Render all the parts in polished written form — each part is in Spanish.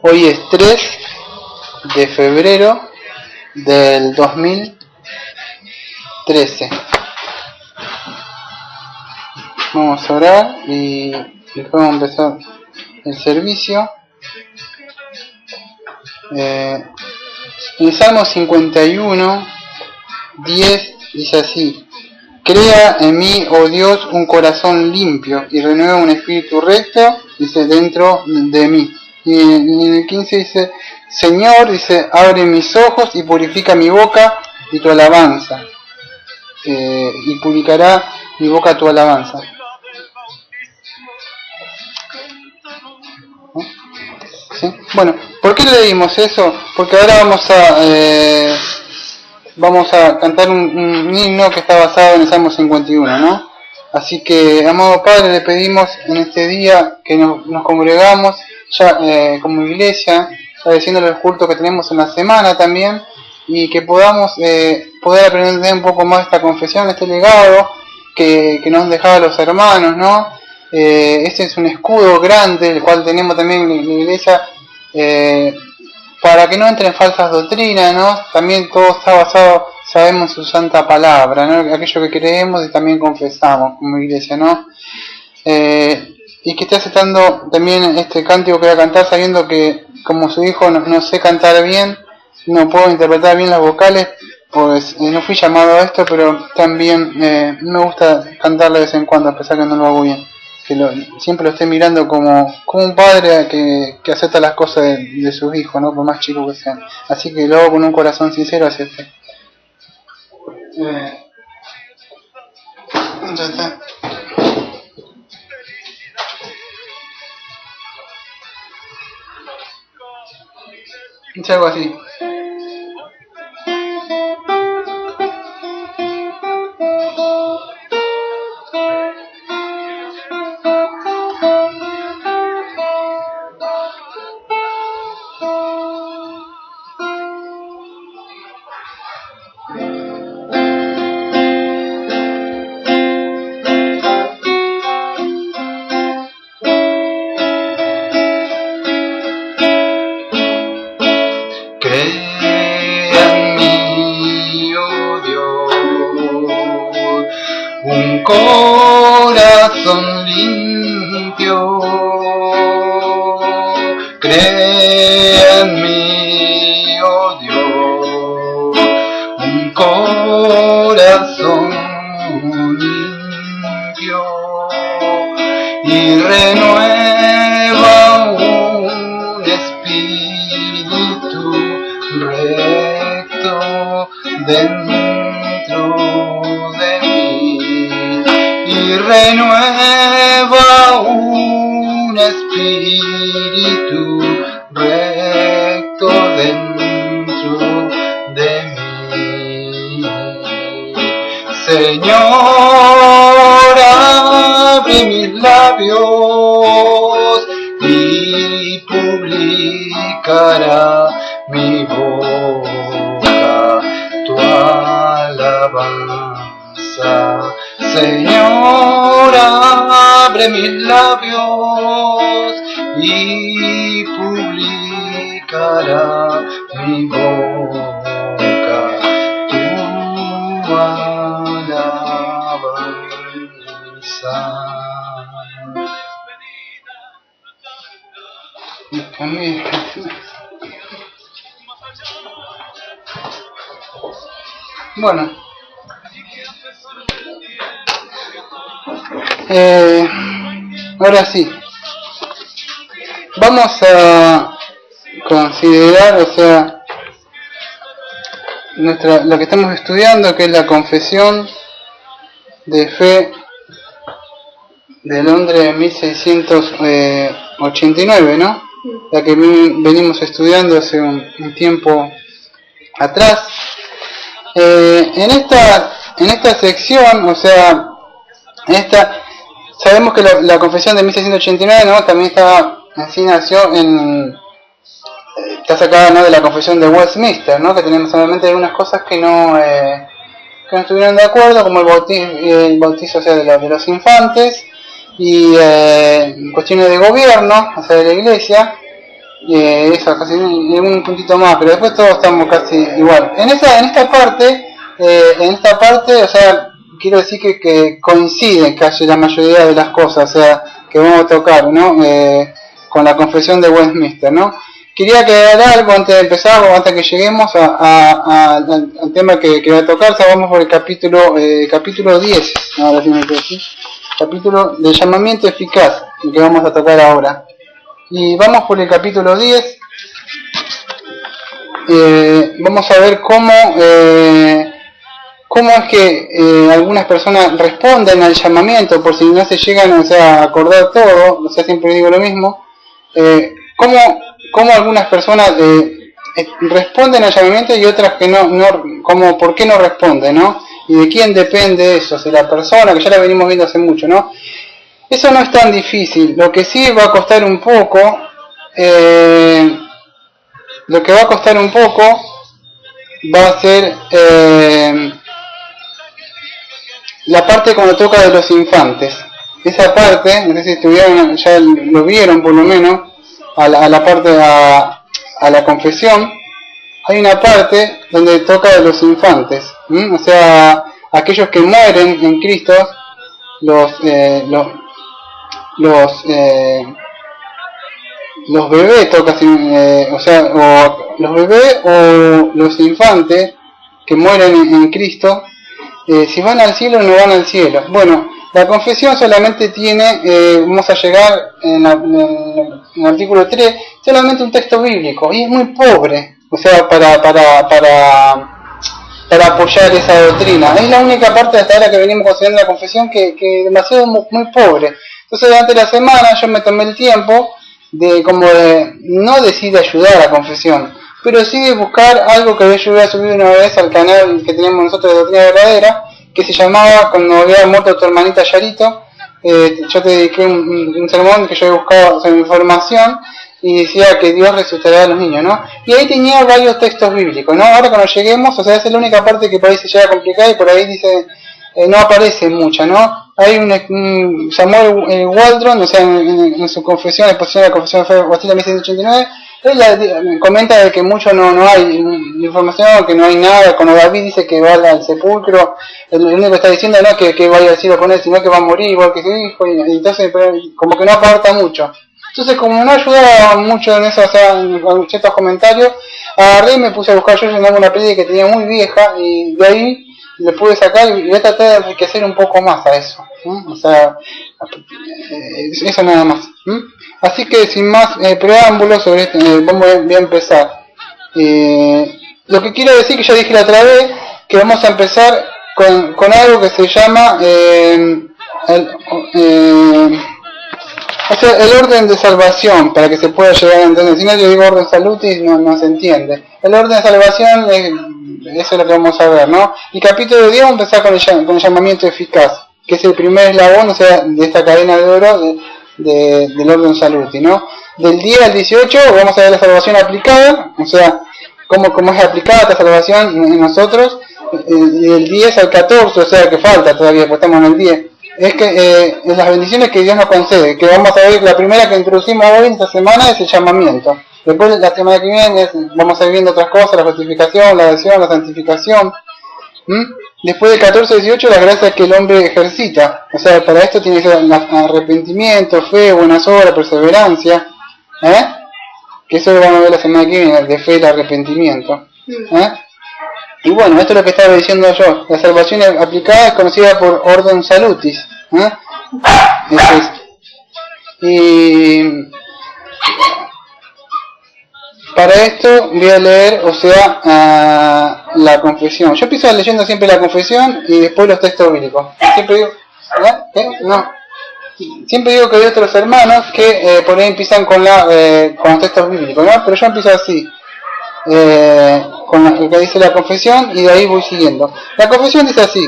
Hoy es 3 de febrero del 2013. Vamos a orar y después vamos a empezar el servicio. En Salmo 51, 10 dice así: Crea en mí, oh Dios, un corazón limpio y renueva un espíritu recto, dice, dentro de mí. Y en el 15 dice: Señor, dice, abre mis ojos y purifica mi boca y tu alabanza. Y publicará mi boca tu alabanza. ¿Sí? Bueno, ¿por qué leímos eso? Porque ahora vamos a cantar un himno que está basado en el Salmo 51, ¿no? Así que, amado Padre, le pedimos en este día que nos congregamos ya como iglesia, agradeciéndole el culto que tenemos en la semana también, y que podamos poder aprender un poco más esta confesión, este legado que nos han dejado los hermanos, ¿no? Este es un escudo grande, el cual tenemos también en la iglesia, para que no entren falsas doctrinas, ¿no? También todo está basado, sabemos, en su santa palabra, ¿no? Aquello que creemos y también confesamos como iglesia, ¿no? Y que esté aceptando también este cántico que voy a cantar, sabiendo que como su hijo no sé cantar bien, no puedo interpretar bien las vocales, pues no fui llamado a esto, pero también me gusta cantarlo de vez en cuando, a pesar que no lo hago bien. Que siempre lo esté mirando como un padre que acepta las cosas de sus hijos, ¿no? Por más chicos que sean. Así que lo hago con un corazón sincero hacia usted. Ya está. Es algo así. Corazón limpio, crea en mí, oh Dios, un corazón limpio y renueva un espíritu recto dentro de mí. Y renueva un espíritu recto dentro de mí. Señor, abre mis labios y publicará mi boca tu alabanza. Señor, abre mis labios y publicará mi boca tu alabanza. Bueno. Ahora sí, vamos a considerar, lo que estamos estudiando, que es la confesión de fe de Londres de 1689, ¿no? La que venimos estudiando hace un tiempo atrás. En esta sección, sabemos que la confesión de 1689, ¿no? También está sacada, ¿no?, de la confesión de Westminster, ¿no? Que tenemos solamente algunas cosas que no estuvieron de acuerdo, como el bautizo de los infantes, y cuestiones de gobierno, de la iglesia, Eso, casi un puntito más, pero después todos estamos casi igual. En esta parte, o sea, quiero decir que coinciden casi la mayoría de las cosas, o sea, que vamos a tocar, ¿no? Con la confesión de Westminster, ¿no? Quería aclarar algo antes de empezar, o antes que lleguemos al tema que va a tocar. O sea, vamos por el capítulo 10, ahora sí me quedo aquí. Capítulo del llamamiento eficaz, el que vamos a tocar ahora. Y vamos por el capítulo 10. Vamos a ver cómo es que algunas personas responden al llamamiento, por si no se llegan, o sea, a acordar todo. O sea, siempre digo lo mismo. Cómo algunas personas responden al llamamiento y otras que no, como por qué no responden, ¿no? Y de quién depende eso, si la persona, que ya la venimos viendo hace mucho, ¿no? Eso no es tan difícil. Lo que sí va a costar un poco, va a ser la parte cuando toca de los infantes. Esa parte, no sé si estuvieron, ya lo vieron por lo menos, a la confesión, hay una parte donde toca de los infantes, o sea, aquellos que mueren en Cristo, los bebés toca, o sea, o los bebés o los infantes que mueren en Cristo, si van al cielo o no van al cielo. Bueno, la confesión solamente tiene, vamos a llegar en el artículo 3, solamente un texto bíblico, y es muy pobre, o sea, para apoyar esa doctrina. Es la única parte hasta ahora que venimos considerando la confesión que demasiado muy pobre. Entonces, durante la semana yo me tomé el tiempo de no decir ayudar a la confesión, pero sí de buscar algo que yo había subido una vez al canal que teníamos nosotros de Doctrina Verdadera, que se llamaba, cuando había muerto tu hermanita Yarito, yo te dediqué un sermón que yo había buscado sobre información, y decía que Dios resucitará a los niños, ¿no? Y ahí tenía varios textos bíblicos, ¿no? Ahora cuando lleguemos, o sea, esa es la única parte que por ahí se llega complicada, y por ahí dice, no aparece mucha, ¿no? Hay un Samuel Waldron, o sea, en su confesión, exposición de la confesión de fe Bastilla 1689, él comenta de que mucho no hay información, que no hay nada. Cuando David dice que va al sepulcro, el único que está diciendo no es que vaya al cielo con él, sino que va a morir igual que su hijo, y entonces como que no aporta mucho. Entonces, como no ayudaba mucho en eso, o sea, en ciertos comentarios, agarré y me puse a buscar. Yo llenaba una pérdida que tenía muy vieja, y de ahí le pude sacar y voy a tratar de enriquecer un poco más a eso, o sea, eso nada más. Así que sin más preámbulos sobre esto, voy a empezar. Lo que quiero decir, que ya dije la otra vez, que vamos a empezar con algo que se llama o sea, el orden de salvación, para que se pueda llegar a entender. Si no, yo digo orden salutis, no se entiende. El orden de salvación, eso es lo que vamos a ver, ¿no? Y capítulo 10 vamos a empezar con el llamamiento eficaz, que es el primer eslabón, o sea, de esta cadena de oro del orden salutis, ¿no? Del 10 al 18 vamos a ver la salvación aplicada, o sea, cómo es aplicada esta salvación en nosotros. Y del 10 al 14, o sea, que falta todavía, pues estamos en el 10. Es que en las bendiciones que Dios nos concede, que vamos a ver, la primera que introducimos hoy en esta semana es el llamamiento. Después, la semana que viene, vamos a ir viendo otras cosas, la justificación, la adhesión, la santificación. Después del 14 al 18, las gracias que el hombre ejercita. O sea, para esto tiene que ser arrepentimiento, fe, buenas obras, perseverancia. Que eso lo vamos a ver la semana que viene, de fe y el arrepentimiento. Y bueno, esto es lo que estaba diciendo yo. La salvación aplicada es conocida por orden salutis. Y para esto voy a leer, o sea, la confesión. Yo empiezo leyendo siempre la confesión y después los textos bíblicos. Siempre digo, siempre digo que hay otros hermanos que por ahí empiezan con los textos bíblicos, ¿no? Pero yo empiezo así. Con lo que dice la confesión, y de ahí voy siguiendo. La confesión dice así,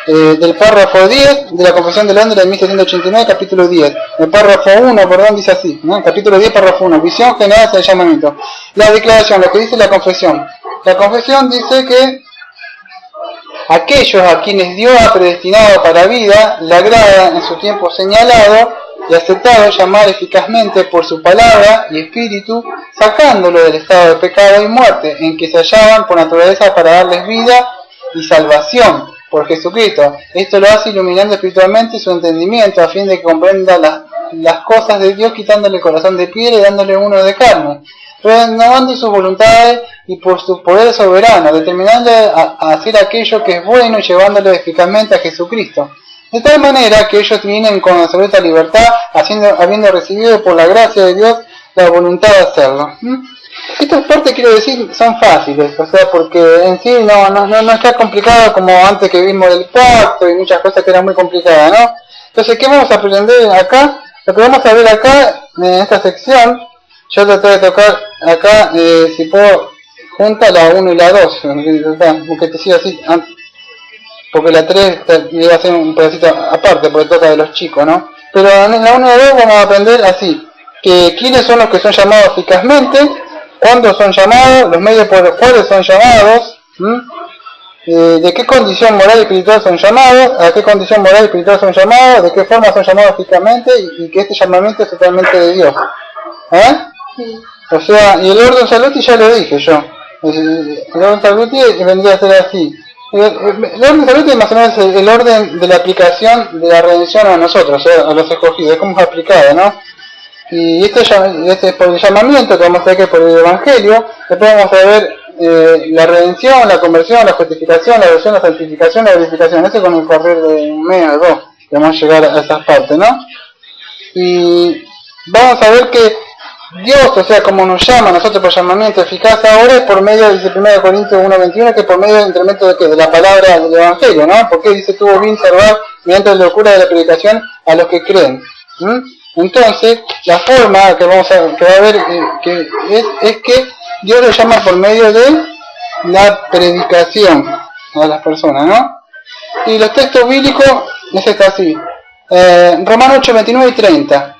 del párrafo 10 de la confesión de Londres de 1789, capítulo 10. El párrafo 1, perdón, dice así, ¿no? Capítulo 10, párrafo 1, visión general del llamamiento. La declaración, lo que dice la confesión. La confesión dice que aquellos a quienes Dios ha predestinado para vida, le agrada en su tiempo señalado y aceptado llamar eficazmente por su palabra y espíritu, sacándolo del estado de pecado y muerte en que se hallaban por naturaleza para darles vida y salvación por Jesucristo. Esto lo hace iluminando espiritualmente su entendimiento a fin de que comprenda las cosas de Dios, quitándole el corazón de piedra y dándole uno de carne, renovando sus voluntades y por su poder soberano, determinando a hacer aquello que es bueno y llevándole eficazmente a Jesucristo. De tal manera que ellos vienen con absoluta libertad, habiendo recibido por la gracia de Dios la voluntad de hacerlo. Estas partes, quiero decir, son fáciles, o sea, porque en sí no está complicado como antes que vimos del pacto y muchas cosas que eran muy complicadas, ¿no? Entonces, ¿qué vamos a aprender acá? Lo que vamos a ver acá, en esta sección, yo traté de tocar acá, si puedo, junta la 1 y la 2, porque te sigo así, porque la 3 iba a ser un pedacito aparte, porque toca de los chicos, ¿no? Pero en la 1 y la 2 vamos a aprender así, que quiénes son los que son llamados eficazmente, cuándo son llamados, los medios por los cuales son llamados, de qué condición moral y espiritual son llamados, a qué condición moral y espiritual son llamados, de qué forma son llamados eficazmente y que este llamamiento es totalmente de Dios. O sea, y el orden saluti ya lo dije yo. El orden saluti vendría a ser así. El orden saluti es más o menos el orden de la aplicación de la redención a nosotros, a los escogidos, es como es aplicado, ¿no? Y este es por el llamamiento, que vamos a ver que es por el Evangelio. Después vamos a ver la redención, la conversión, la justificación, la adopción, la santificación, la glorificación. Eso con el correr de un mes o dos, que vamos a llegar a esas partes, ¿no? Y vamos a ver que Dios, o sea, como nos llama a nosotros por llamamiento eficaz ahora, es por medio, dice 1 Corintios 1:21, que es por medio del incremento de, ¿qué? De la palabra del Evangelio, ¿no? Porque dice, tuvo bien salvar mediante la locura de la predicación a los que creen. Entonces, la forma que va a ver es que Dios lo llama por medio de la predicación a las personas, ¿no? Y los textos bíblicos es esto así. Romanos 8:29 y 30.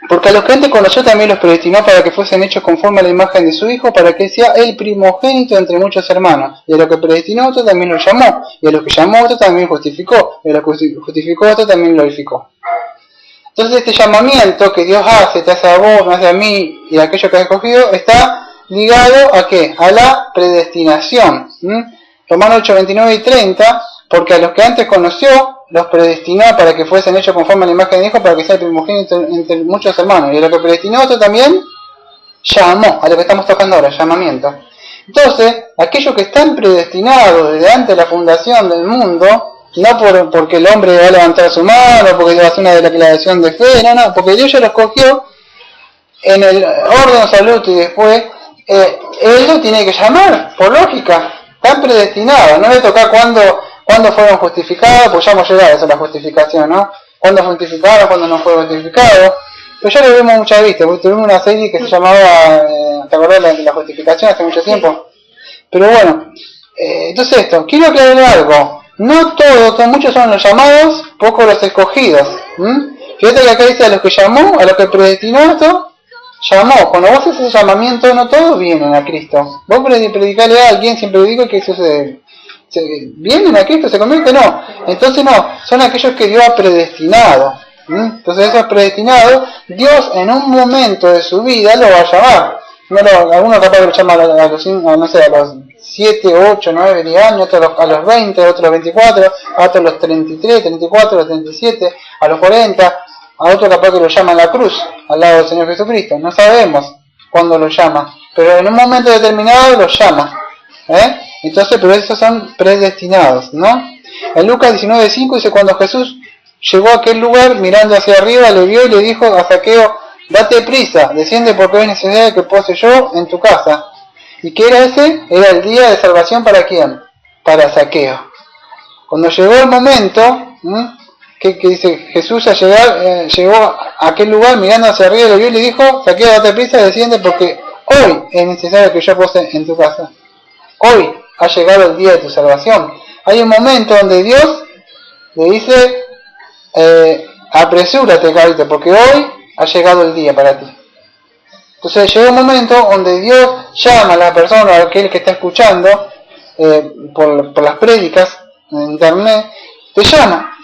Porque a los que antes conoció también los predestinó para que fuesen hechos conforme a la imagen de su Hijo, para que sea el primogénito entre muchos hermanos. Y a los que predestinó otro también lo llamó. Y a los que llamó otro también justificó. Y a los que justificó otro también glorificó. Entonces este llamamiento que Dios hace, te hace a vos, me hace a mí y a aquellos que has escogido, está ligado ¿a qué? A la predestinación. Romanos 8:29 y 30, porque a los que antes conoció, los predestinó para que fuesen hechos conforme a la imagen de Hijo, para que sea el primogénito entre muchos hermanos. Y a los que predestinó otro también, llamó, a lo que estamos tocando ahora, llamamiento. Entonces, aquellos que están predestinados desde antes de la fundación del mundo, no porque el hombre va a levantar su mano, porque va a hacer una declaración de fe, no, porque Dios ya los escogió en el orden salud y después, Él lo tiene que llamar, por lógica, están predestinados, no le toca cuándo fueron justificados, pues ya hemos llegado a eso, la justificación, ¿no? Cuándo fue justificado, cuándo no fue justificado, pero ya lo vimos muchas veces, porque tuvimos una serie que se llamaba, ¿te acordás de la justificación hace mucho tiempo? Pero bueno, entonces esto, quiero aclarar algo. No todos, muchos son los llamados, pocos los escogidos. Fíjate que acá dice a los que llamó, a los que predestinó esto, llamó. Cuando vos haces ese llamamiento, no todos vienen a Cristo. Vos predicarle a alguien, siempre digo que sucede. ¿Vienen a Cristo? ¿Se convierte? No. Entonces no, son aquellos que Dios ha predestinado. Entonces esos predestinados, Dios en un momento de su vida lo va a llamar. Algunos capaz que lo llaman a los 7, 8, 9, 10 años, otros a los 20, otros a los 24, a otros a los 33, 34, a los 37, a los 40, a otros capaz que lo llaman la cruz, al lado del Señor Jesucristo. No sabemos cuándo lo llama, pero en un momento determinado lo llama. Entonces, pero esos son predestinados, ¿no? En Lucas 19:5 dice, cuando Jesús llegó a aquel lugar, mirando hacia arriba, le vio y le dijo a Zaqueo, date prisa, desciende porque hay necesidad de que pose yo en tu casa. ¿Y qué era ese? Era el día de salvación ¿para quién? Para Zaqueo. Cuando llegó el momento, que dice Jesús llegó a aquel lugar mirando hacia arriba, le vio y le dijo, Zaqueo, date prisa, desciende porque hoy es necesario que yo pose en tu casa. Hoy ha llegado el día de tu salvación. Hay un momento donde Dios le dice, apresúrate, carito, porque hoy ha llegado el día para ti. Entonces llega un momento donde Dios llama a la persona, a aquel que está escuchando, por las prédicas en internet, te llama.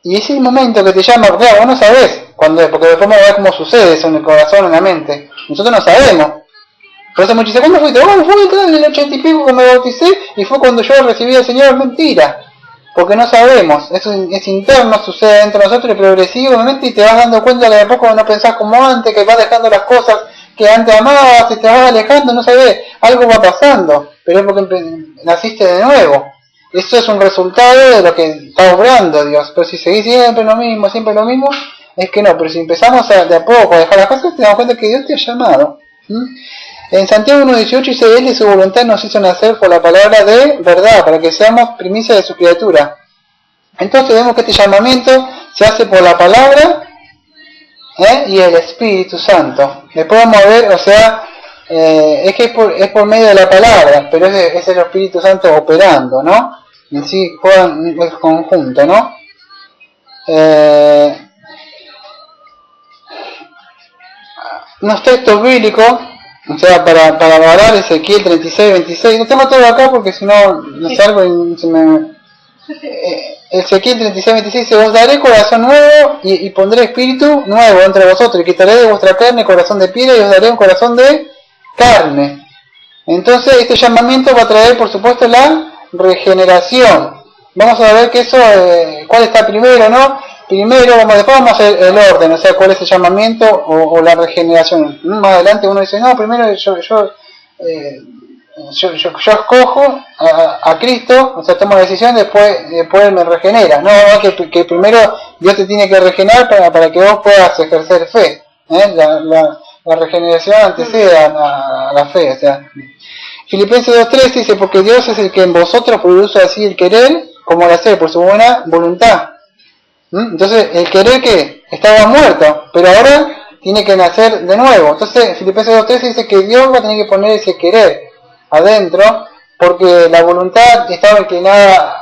Y ese es el momento que te llama, porque vos no sabés porque después vamos a ver cómo sucede eso en el corazón, en la mente. Nosotros no sabemos. Por eso muchos dicen, ¿cuándo fuiste? Oh, fue en el 80 y pico que me bauticé y fue cuando yo recibí al Señor. Mentira. Porque no sabemos, eso es interno, sucede dentro de nosotros y progresivamente y te vas dando cuenta que de a poco no pensás como antes, que vas dejando las cosas que antes amabas y te vas alejando, no sabés, algo va pasando, pero es porque naciste de nuevo. Eso es un resultado de lo que está obrando Dios, pero si seguís siempre lo mismo, es que no, pero si empezamos de a poco a dejar las cosas, te damos cuenta que Dios te ha llamado. En Santiago 1.18 dice, Él de su voluntad nos hizo nacer por la palabra de verdad, para que seamos primicia de su criatura. Entonces vemos que este llamamiento se hace por la palabra y el Espíritu Santo. Le podemos ver, o sea, es que es por medio de la palabra, pero es el Espíritu Santo operando, ¿no? En sí juegan en conjunto, ¿no? Unos textos bíblicos, o sea, para valorar Ezequiel 36-26, no tengo todo acá porque si no salgo y se me... Ezequiel 36-26 dice, os daré corazón nuevo y pondré espíritu nuevo entre vosotros y quitaré de vuestra carne corazón de piedra y os daré un corazón de carne. Entonces este llamamiento va a traer por supuesto la regeneración. Vamos a ver que eso, cuál está primero, ¿no? Primero, después vamos a hacer el orden, o sea, cuál es el llamamiento o la regeneración. Más adelante uno dice, no, primero yo escojo a Cristo, o sea, tomo la decisión, después me regenera. No, que primero Dios te tiene que regenerar para que vos puedas ejercer fe. La regeneración antecede a la fe, o sea. Filipenses 2.3 dice, porque Dios es el que en vosotros produce así el querer como el hacer por su buena voluntad. Entonces, el querer que estaba muerto, pero ahora tiene que nacer de nuevo. Entonces, Filipenses 2.3 dice que Dios va a tener que poner ese querer adentro, porque la voluntad estaba inclinada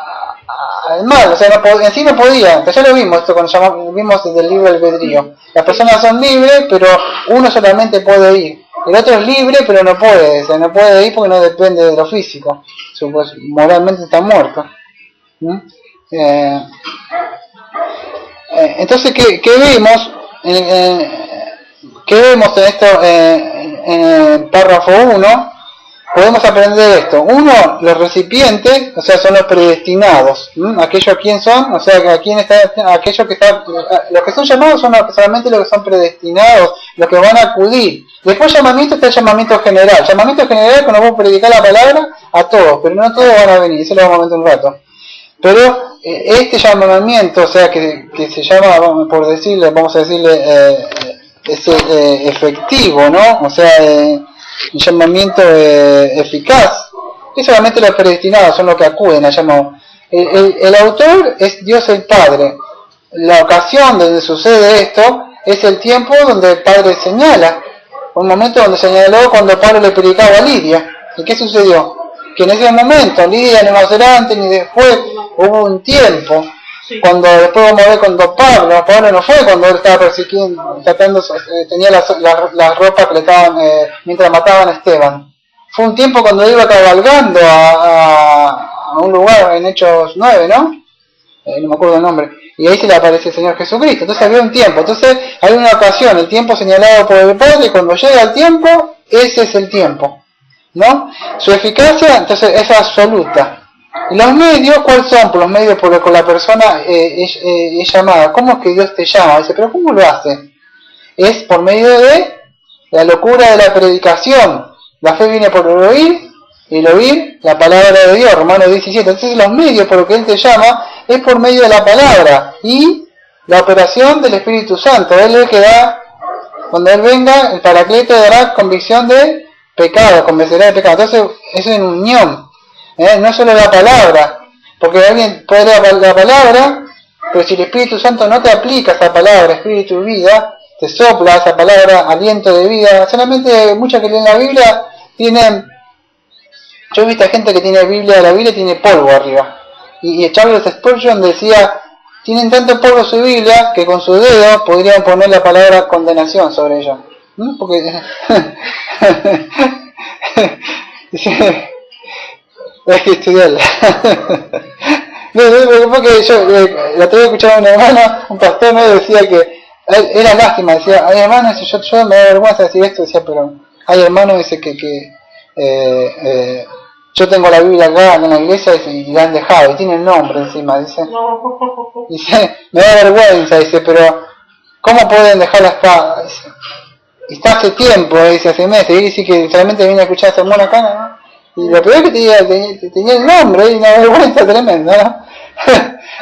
al mal, o sea, en sí no podía. Ya lo vimos esto cuando vimos del libre albedrío. Las personas son libres, pero uno solamente puede ir. El otro es libre, pero no puede, o sea, no puede ir porque no depende de lo físico. Pues, moralmente está muerto. Entonces, ¿qué vemos? ¿Qué vemos en esto en el párrafo 1? Podemos aprender esto. Uno, los recipientes, o sea, son los predestinados. Aquellos quién son, o sea, aquellos que están, los que son llamados son solamente los que son predestinados, los que van a acudir. Después llamamiento está el llamamiento general. Llamamiento general cuando vamos a predicar la palabra a todos, pero no todos van a venir, eso lo vamos a ver en un rato. Pero este llamamiento, o sea, que se llama, vamos a decirle, efectivo, ¿no? O sea, un llamamiento eficaz, es solamente los predestinados, son los que acuden al llamado. El autor es Dios el Padre. La ocasión donde sucede esto es el tiempo donde el Padre señala, un momento donde señaló cuando Pablo le predicaba a Lidia. ¿Y qué sucedió? Que en ese momento, Lidia no va a ser antes ni después, hubo un tiempo, cuando después vamos a ver cuando Pablo no fue cuando él estaba persiguiendo, tenía las ropas que le estaban, mientras mataban a Esteban. Fue un tiempo cuando iba cabalgando a un lugar en Hechos 9, ¿no? No me acuerdo el nombre. Y ahí se le aparece el Señor Jesucristo. Entonces había un tiempo. Entonces hay una ocasión, el tiempo señalado por el Padre, y cuando llega el tiempo, ese es el tiempo, ¿no? Su eficacia, entonces, es absoluta. ¿Y los medios cuáles son? Por los medios por los que la persona es llamada. ¿Cómo es que Dios te llama? Dice, pero ¿cómo lo hace? Es por medio de la locura de la predicación. La fe viene por el oír, y el oír la palabra de Dios, Romanos 17. Entonces los medios por los que Él te llama es por medio de la palabra y la operación del Espíritu Santo. Él es el que da, cuando Él venga, el Paracleto dará convicción de pecado, convencerá de pecado. Entonces es en unión, no solo la palabra, porque alguien puede leer la palabra, pero si el Espíritu Santo no te aplica esa palabra, Espíritu y vida, te sopla esa palabra, aliento de vida. Solamente muchos que leen la Biblia tienen, yo he visto a gente que tiene la Biblia tiene polvo arriba. Y Charles Spurgeon decía, tienen tanto polvo su Biblia que con su dedo podrían poner la palabra condenación sobre ella. Porque hay que estudiarla. Porque yo la tuve que escuchar a un hermano, un pastor, me decía que Era lástima, decía, hay hermanos, yo me da vergüenza decir esto, decía, pero hay hermanos, dice yo tengo la Biblia acá en la iglesia y la han dejado, y tiene el nombre encima, dice. Dice, me da vergüenza, dice, pero ¿cómo pueden dejarla acá? Dice, y está hace tiempo, dice, hace meses, y dice que solamente vine a escuchar sermón acá, ¿no? Y lo peor es que tenía el nombre, y una vergüenza tremenda, ¿no?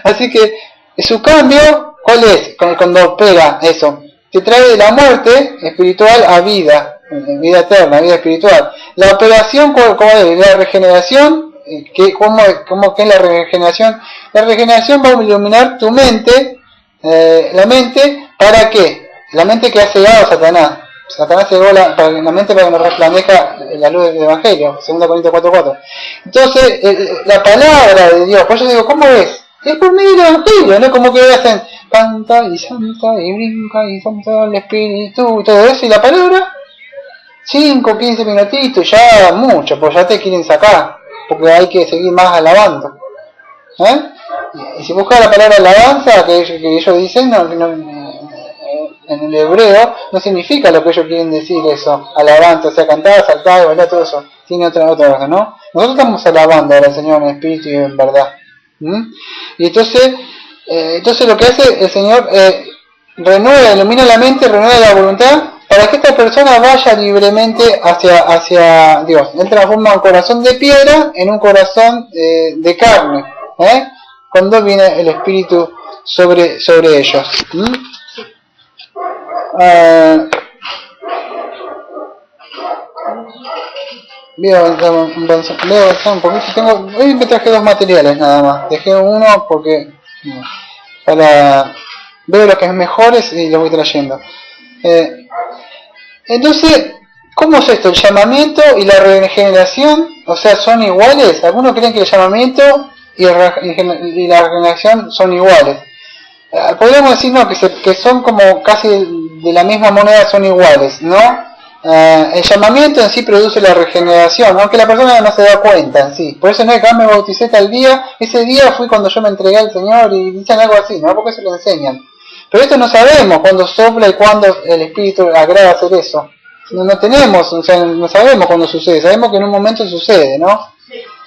Así que su cambio, ¿cuál es? Cuando opera eso, te trae de la muerte espiritual a vida, vida eterna, vida espiritual. La operación, ¿cómo es? La regeneración, ¿cómo que es la regeneración? La regeneración va a iluminar tu mente, la mente, ¿para qué? La mente que ha cegado a Satanás. Satanás cegó la mente para que nos resplandezca la luz del Evangelio, 2 Corintios 4:4. Entonces, la palabra de Dios, por eso digo, ¿cómo es? Es por medio del Evangelio, ¿no? Como que hacen canta y santa y brinca y santa el Espíritu y todo eso, y la palabra 5, 15 minutitos, ya mucho, pues ya te quieren sacar, porque hay que seguir más alabando. Y si buscas la palabra alabanza, que ellos dicen, en el hebreo, no significa lo que ellos quieren decir eso, alabanza, o sea, cantar, saltar, bailar, todo eso, tiene otra cosa, ¿no? Nosotros estamos alabando al Señor en espíritu y en verdad. Y entonces lo que hace el Señor, renueva, ilumina la mente, renueva la voluntad, para que esta persona vaya libremente hacia Dios. Él transforma un corazón de piedra en un corazón de carne, cuando viene el Espíritu sobre ellos. Veo un poquito. Hoy me traje 2 materiales nada más. Dejé uno porque veo los que es mejores y los voy trayendo. Entonces, ¿cómo es esto? ¿El llamamiento y la regeneración? O sea, ¿son iguales? Algunos creen que el llamamiento y la regeneración son iguales. Podríamos decir no, que son como casi de la misma moneda, son iguales, ¿no? El llamamiento en sí produce la regeneración, aunque la persona no se da cuenta en sí. Por eso no es que me bauticé tal día, ese día fue cuando yo me entregué al Señor, y dicen algo así, ¿no? Porque eso lo enseñan. Pero esto no sabemos cuándo sopla y cuándo el Espíritu agrada hacer eso. No tenemos, o sea, no sabemos cuándo sucede, sabemos que en un momento sucede, ¿no?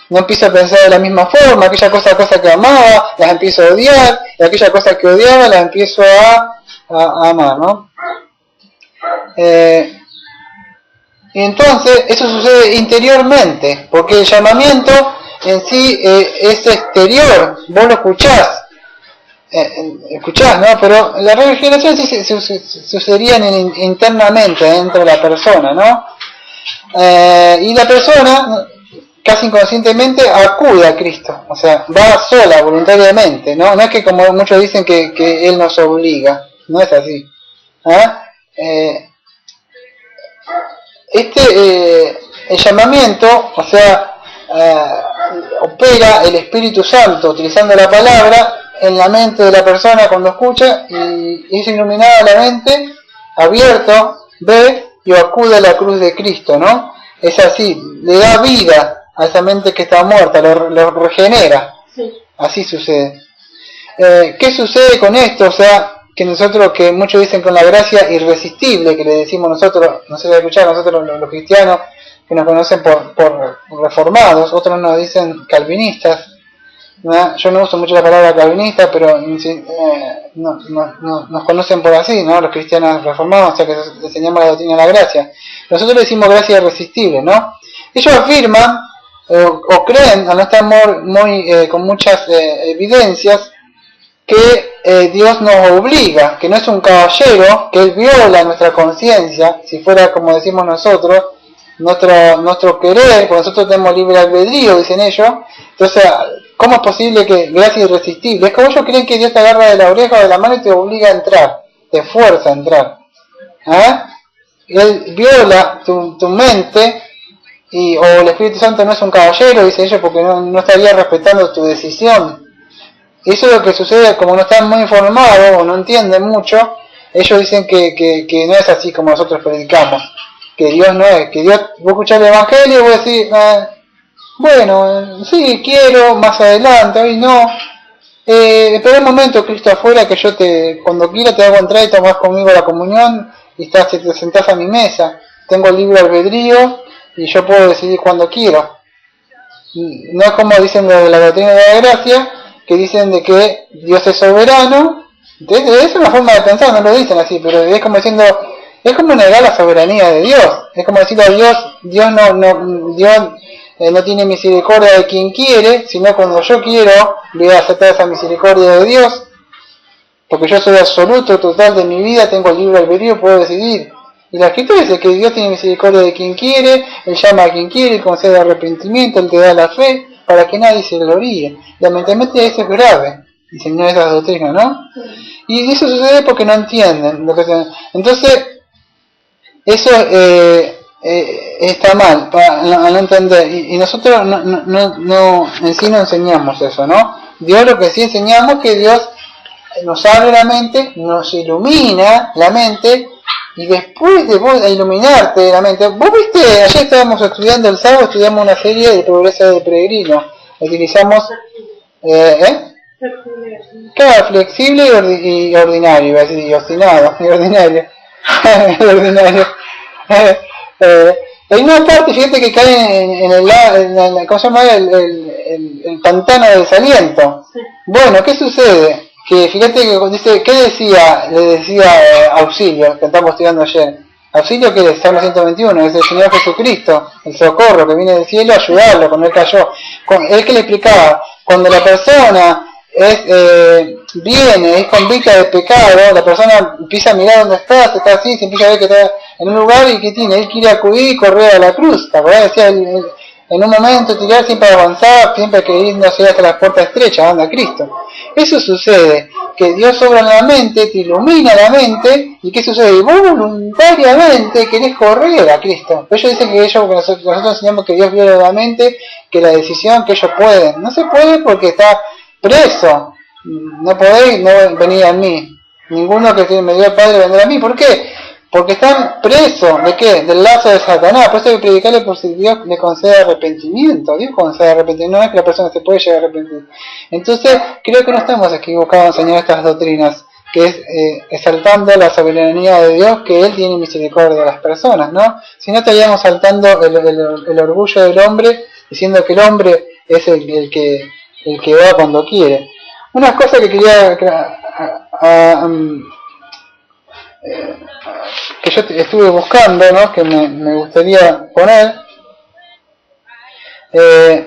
No empiezo a pensar de la misma forma, aquella cosa que amaba, las empiezo a odiar, y aquella cosa que odiaba, las empiezo a amar, ¿no? Y entonces, eso sucede interiormente, porque el llamamiento en sí es exterior, vos lo escuchás, ¿no? Pero la regeneración sí sucedería internamente dentro de la persona, ¿no? Y la persona casi inconscientemente acude a Cristo, o sea, va sola, voluntariamente, ¿no? No es que como muchos dicen que Él nos obliga, no es así. El llamamiento, o sea, opera el Espíritu Santo utilizando la palabra en la mente de la persona cuando escucha, y es iluminada la mente, abierto, ve y acude a la cruz de Cristo, ¿no? Es así, le da vida a esa mente que está muerta, lo regenera. Sí. Así sucede. ¿Qué sucede con esto? O sea, que nosotros, que muchos dicen con la gracia irresistible, que le decimos nosotros, no se debe escuchar nosotros los cristianos, que nos conocen por reformados, otros nos dicen calvinistas, ¿no? Yo no uso mucho la palabra calvinista, pero nos conocen por así, ¿no? Los cristianos reformados, o sea que enseñamos la doctrina de la gracia. Nosotros le decimos gracia irresistible, ¿no? Ellos afirman, o creen, al no estar con muchas evidencias, que Dios nos obliga, que no es un caballero, que Él viola nuestra conciencia, si fuera como decimos nosotros, nuestro querer, porque nosotros tenemos libre albedrío, dicen ellos. Entonces, ¿cómo es posible que gracia irresistible? Es como ellos creen que Dios te agarra de la oreja o de la mano y te obliga a entrar, te fuerza a entrar. Él viola tu mente, o el Espíritu Santo no es un caballero, dice ellos, porque no estaría respetando tu decisión. Y eso es lo que sucede, como no están muy informados o no entienden mucho, ellos dicen que no es así como nosotros predicamos, que Dios no es, que Dios, vos escuchás el Evangelio y vos decís, bueno, sí, quiero, más adelante, hoy no. espera un momento, Cristo afuera, que yo cuando quiera te hago entrar y tomás conmigo la comunión y te sentás a mi mesa. Tengo libre albedrío y yo puedo decidir cuando quiero. No es como dicen de la doctrina de la gracia, que dicen de que Dios es soberano. Entonces, es una forma de pensar, no lo dicen así, pero es como diciendo, es como negar la soberanía de Dios. Es como decirle a Dios no tiene misericordia de quien quiere, sino cuando yo quiero voy a aceptar esa misericordia de Dios, porque yo soy absoluto, total de mi vida, tengo libre albedrío, puedo decidir. Y la Escritura dice que Dios tiene misericordia de quien quiere, Él llama a quien quiere, Él concede arrepentimiento, Él te da la fe, para que nadie se gloríe. Lamentablemente eso es grave, enseñar esas doctrinas, ¿no? Y eso sucede porque no entienden lo que se... Entonces, eso está mal, al no entender. Y nosotros en sí no enseñamos eso, ¿no? Dios lo que sí enseñamos es que Dios nos abre la mente, nos ilumina la mente, y después de iluminarte la mente, vos viste, ayer estábamos estudiando el sábado, estudiamos una serie de progreso de peregrino, utilizamos, claro, flexible y ordinario, iba a decir, y obstinado, y ordinario, ordinario. Hay una parte, fíjate, que cae en ¿cómo se llama? El pantano del desaliento. Bueno, ¿qué sucede? Que fíjate que dice, ¿qué le decía Auxilio, que estamos estudiando ayer? Auxilio, que es Salmo 121, es el Señor Jesucristo, el socorro que viene del cielo a ayudarlo cuando él cayó. Él que le explicaba, cuando la persona viene, es convicta de pecado, la persona empieza a mirar dónde está así, se empieza a ver que está en un lugar y que tiene, él quiere acudir y correr a la cruz, ¿te acordás? Decía, en un momento tirar, siempre avanzar, siempre que ir no sea hasta las puertas estrechas, anda Cristo. Eso sucede, que Dios obra en la mente, te ilumina la mente, y ¿qué sucede? Y vos voluntariamente querés correr a Cristo. Ellos dicen que nosotros enseñamos que Dios viola la mente, que la decisión que ellos pueden. No se puede porque está preso. No podéis no venir a mí. Ninguno que me dio el Padre vendrá a mí. ¿Por qué? Porque están presos, ¿de qué? Del lazo de Satanás. Por eso hay que predicarle por si Dios le concede arrepentimiento. Dios concede arrepentimiento, no es que la persona se puede llegar a arrepentir. Entonces, creo que no estamos equivocados en enseñar estas doctrinas, que es exaltando la soberanía de Dios, que Él tiene misericordia de las personas, ¿no? Si no estaríamos saltando el orgullo del hombre, diciendo que el hombre es el que va cuando quiere. Una cosa que quería... que yo estuve buscando, ¿no? Que me gustaría poner,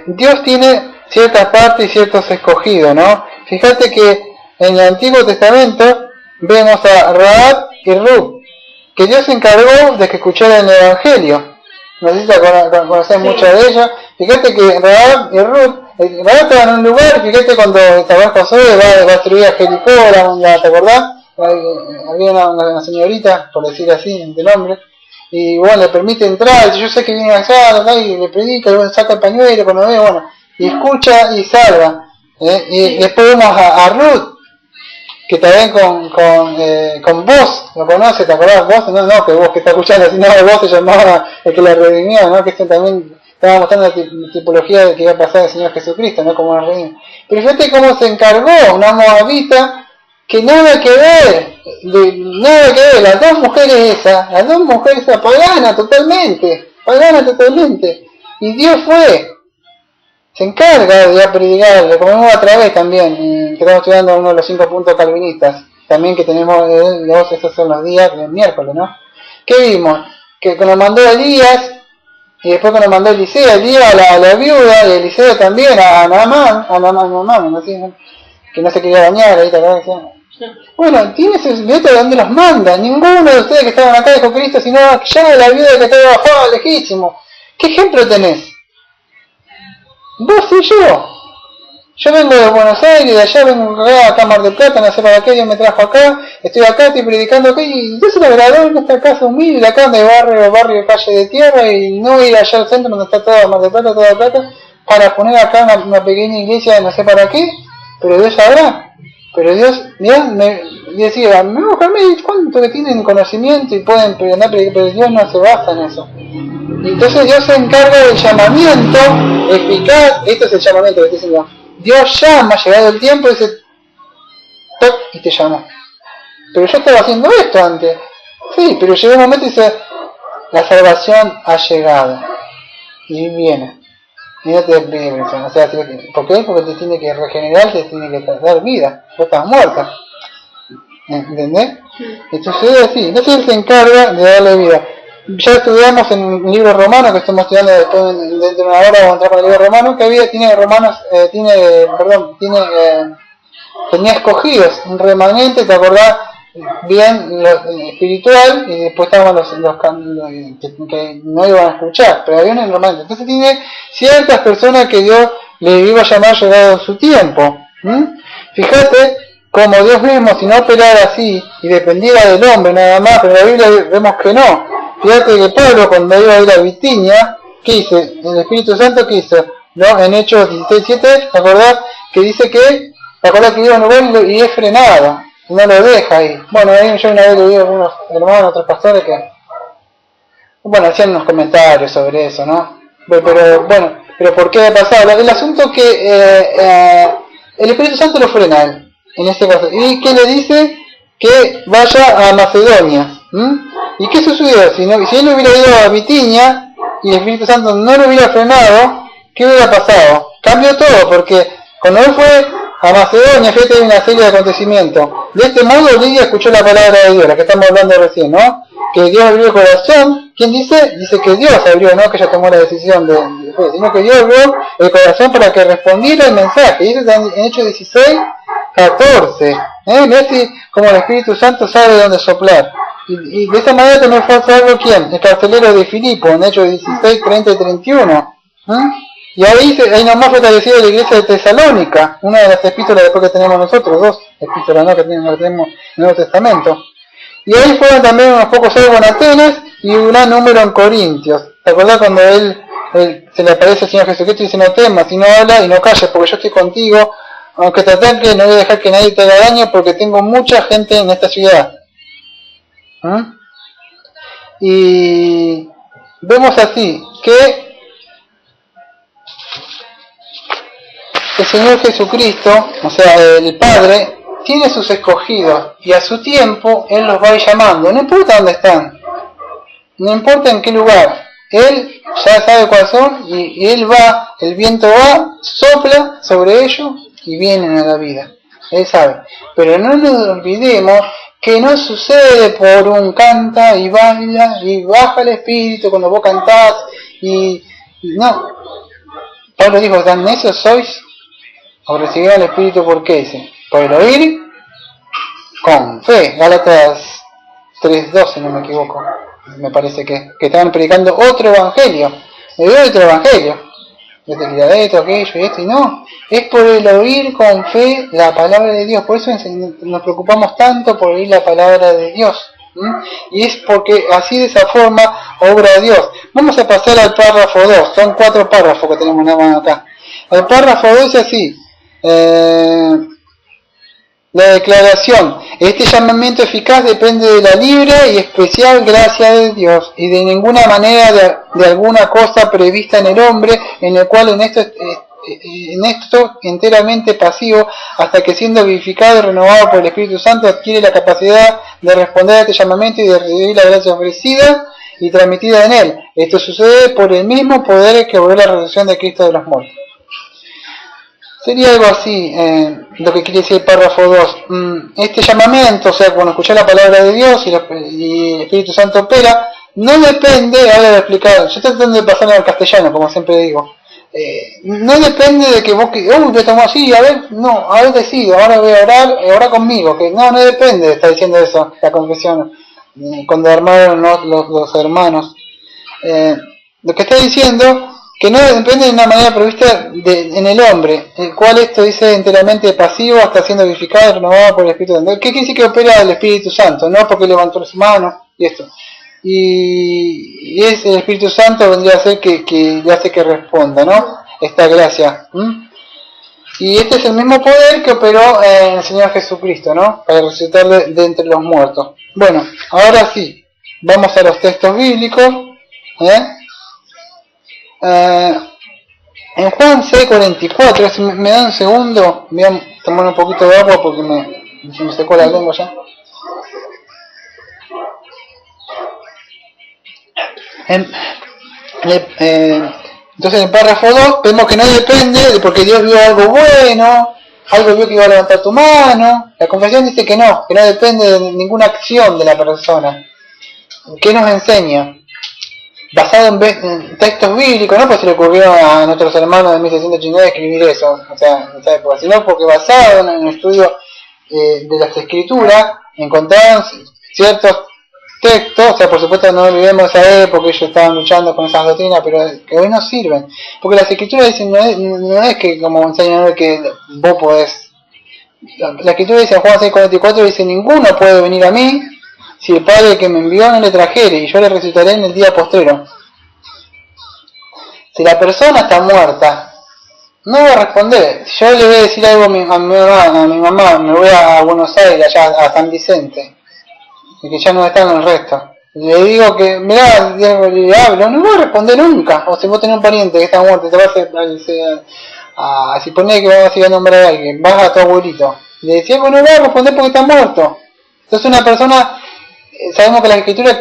Dios tiene ciertas partes y ciertos escogidos, ¿no? Fíjate que en el Antiguo Testamento vemos a Rahab y Ruth, que Dios se encargó de que escucharan el Evangelio. No sé si conocés muchas de ellas. Fíjate que Rahab y Ruth, Rahab estaba en un lugar, fíjate cuando Josué va a destruir a Jericó, ¿te acordás? Había una señorita, por decir así, de nombre, y bueno, le permite entrar, yo sé que viene allá, y le predica, y saca el pañuelo, cuando ve, bueno, y escucha y salva. Y después vemos a Ruth, que también con vos, ¿lo conoces? ¿Te acordás vos? No, que vos que está escuchando, sino vos se llamaba el que la redimió, ¿no? Que también estaba mostrando la tipología de que iba a pasar el Señor Jesucristo, ¿no? Como una redimió. Pero fíjate cómo se encargó una moabita, que nada que ver, las dos mujeres esas paganas totalmente, y Dios se encarga de predicarle, como vemos a través también, que estamos estudiando uno de los 5 puntos calvinistas, también que tenemos, estos son los días del miércoles, ¿no? ¿Qué vimos? Que nos mandó Elías, y después que nos mandó Eliseo, Elías a la viuda, y Eliseo también a Naamán, ¿no? Que no se quería bañar, ahí te acordás. Bueno, tienes el secreto de dónde los manda. Ninguno de ustedes que estaban acá dijo Cristo, sino ya la viuda que estaba abajo, lejísimo. ¿Qué ejemplo tenés? Vos y yo. Yo vengo de Buenos Aires, de allá vengo acá a Mar del Plata, no sé para qué, Dios me trajo acá, estoy acá, estoy predicando acá, y Dios se lo agradó en esta casa humilde, acá de barrio, calle de tierra, y no ir allá al centro donde está toda Mar del Plata, toda plata, para poner acá una pequeña iglesia, no sé para qué, pero Dios sabrá. Pero Dios, me decía, no, cuánto que tienen conocimiento y pueden andar, pero Dios no se basa en eso. Y entonces Dios se encarga del llamamiento eficaz, esto es el llamamiento que estoy diciendo. Dios llama, llegado el tiempo, dice, y te llamó. Pero yo estaba haciendo esto antes. Sí, pero llegó un momento y dice, la salvación ha llegado. Y viene. Y no te deprimes. O sea, ¿por qué? Porque te tiene que regenerar, te tiene que dar vida. Vos estás muerta. ¿Entendés? Entonces es así. Entonces él se encarga de darle vida. Ya estudiamos en el libro romano, que estamos estudiando después, dentro de una hora vamos a entrar con el libro romano, que tenía escogidos un remanente, ¿te acordás? Bien lo espiritual, y después estaban los que no iban a escuchar, pero había un remanente. Entonces tiene ciertas personas que Dios le iba a llamar llegado su tiempo. Fíjate como Dios mismo, si no operara así y dependiera del hombre nada más, pero en la Biblia vemos que no. Fíjate que Pablo, cuando iba a ir a Bitinia, ¿qué dice? El Espíritu Santo, ¿qué hizo? ¿No? En Hechos 16:7, ¿te acordás? Que dice que, ¿te acordás que iba a un lugar y es frenado? Y no lo deja ahí. Bueno, ahí yo una vez le digo a algunos hermanos, otros pastores que, bueno, hacían unos comentarios sobre eso, ¿no? Pero bueno, pero ¿por qué ha pasado? El asunto es que el Espíritu Santo lo frena a él, en este caso. ¿Y qué le dice? Que vaya a Macedonia. ¿Y qué sucedió? Si él hubiera ido a Bitinia y el Espíritu Santo no lo hubiera frenado, ¿qué hubiera pasado? Cambió todo, porque cuando él fue a Macedonia, fíjate, hay una serie de acontecimientos. De este modo Lidia escuchó la palabra de Dios, la que estamos hablando recién, ¿no? Que Dios abrió el corazón. ¿Quién dice? Dice que Dios abrió, no que ella tomó la decisión de fe, sino que Dios abrió el corazón para que respondiera el mensaje. Y eso está en Hechos 16:14. Mirá como el Espíritu Santo sabe dónde soplar. Y de esa manera también fue salvo ¿quién? El carcelero de Filipo, en Hechos 16:30 y 31. Y ahí nomás fue establecida la iglesia de Tesalónica, una de las epístolas después que tenemos nosotros, dos epístolas, ¿no? que tenemos en el Nuevo Testamento. Y ahí fueron también unos pocos salvos en Atenas y un gran número en Corintios. ¿Te acordás cuando él se le aparece al Señor Jesucristo y dice, no temas, y no habla y no calles, porque yo estoy contigo, aunque te ataque, no voy a dejar que nadie te haga daño, porque tengo mucha gente en esta ciudad. Y vemos así que el Señor Jesucristo, o sea, el Padre, tiene sus escogidos y a su tiempo Él los va a ir llamando, no importa dónde están, no importa en qué lugar, Él ya sabe cuáles son y Él va, el viento va, sopla sobre ellos y vienen a la vida, Él sabe. Pero no nos olvidemos que no sucede por un canta y baila y baja el espíritu cuando vos cantás y no. Pablo dijo, ¿tan necios sois? O recibir al espíritu, ¿por qué? Dice, por el oír con fe. Gálatas 3:12, no me equivoco, me parece que estaban predicando otro evangelio, de esto, aquello y esto, y no, es por el oír con fe la palabra de Dios. Por eso nos preocupamos tanto por oír la palabra de Dios, y es porque así, de esa forma, obra Dios. Vamos a pasar al párrafo 2, son 4 párrafos que tenemos nada más acá. El párrafo 2 es así, la declaración: este llamamiento eficaz depende de la libre y especial gracia de Dios y de ninguna manera de alguna cosa prevista en el hombre, en el cual en esto enteramente pasivo, hasta que siendo vivificado y renovado por el Espíritu Santo adquiere la capacidad de responder a este llamamiento y de recibir la gracia ofrecida y transmitida en él. Esto sucede por el mismo poder que obró la resurrección de Cristo de los muertos. Sería algo así, lo que quiere decir el párrafo 2. Este llamamiento, o sea, cuando escuchás la palabra de Dios y el Espíritu Santo opera, no depende, ahora voy a explicar, yo estoy tratando de pasarlo al castellano, como siempre digo, no depende de que vos, te tomó así, a ver, no, ahora decido, ahora voy a orar conmigo, que no depende, está diciendo eso, la confesión, cuando armaron los hermanos. Lo que está diciendo, que no depende de una manera prevista en el hombre, el cual esto dice enteramente pasivo hasta siendo vivificado y renovado por el Espíritu Santo. ¿Qué quiere decir que opera el Espíritu Santo? No porque levantó las manos y esto. Y es el Espíritu Santo vendría a ser que le hace que responda, ¿no? Esta gracia. Y este es el mismo poder que operó en el Señor Jesucristo, ¿no? Para resucitarle de entre los muertos. Bueno, ahora sí, vamos a los textos bíblicos. En Juan 6:44, si me da un segundo, voy a tomar un poquito de agua porque Se me secó la lengua ya. Entonces en el párrafo 2 vemos que no depende de porque Dios vio algo bueno, algo vio que iba a levantar tu mano. La confesión dice que no depende de ninguna acción de la persona. ¿Qué nos enseña? Basado en textos bíblicos, no porque se le ocurrió a nuestros hermanos de 1689 escribir eso, o sea, en esa época, sino porque basado en el estudio de las escrituras, encontraron ciertos textos, o sea, por supuesto no olvidemos esa época, ellos estaban luchando con esas doctrinas, pero que hoy no sirven, porque las escrituras dicen, no es que como enseñan que vos podés, la escritura dice en Juan 6:44, dice, ninguno puede venir a mí, si el Padre que me envió no le trajere, y yo le resucitaré en el día postrero. Si la persona está muerta, no va a responder. Si yo le voy a decir algo a mi mamá, me voy a Buenos Aires, allá a San Vicente, y que ya no están el resto. Le digo que, mirá, le hablo, no va a responder nunca. O si vos tenés un pariente que está muerto, te vas a si ponés que vas a ir a nombrar a alguien, vas a tu abuelito, le decís algo, no va a responder porque está muerto. Entonces una persona, sabemos que la escritura,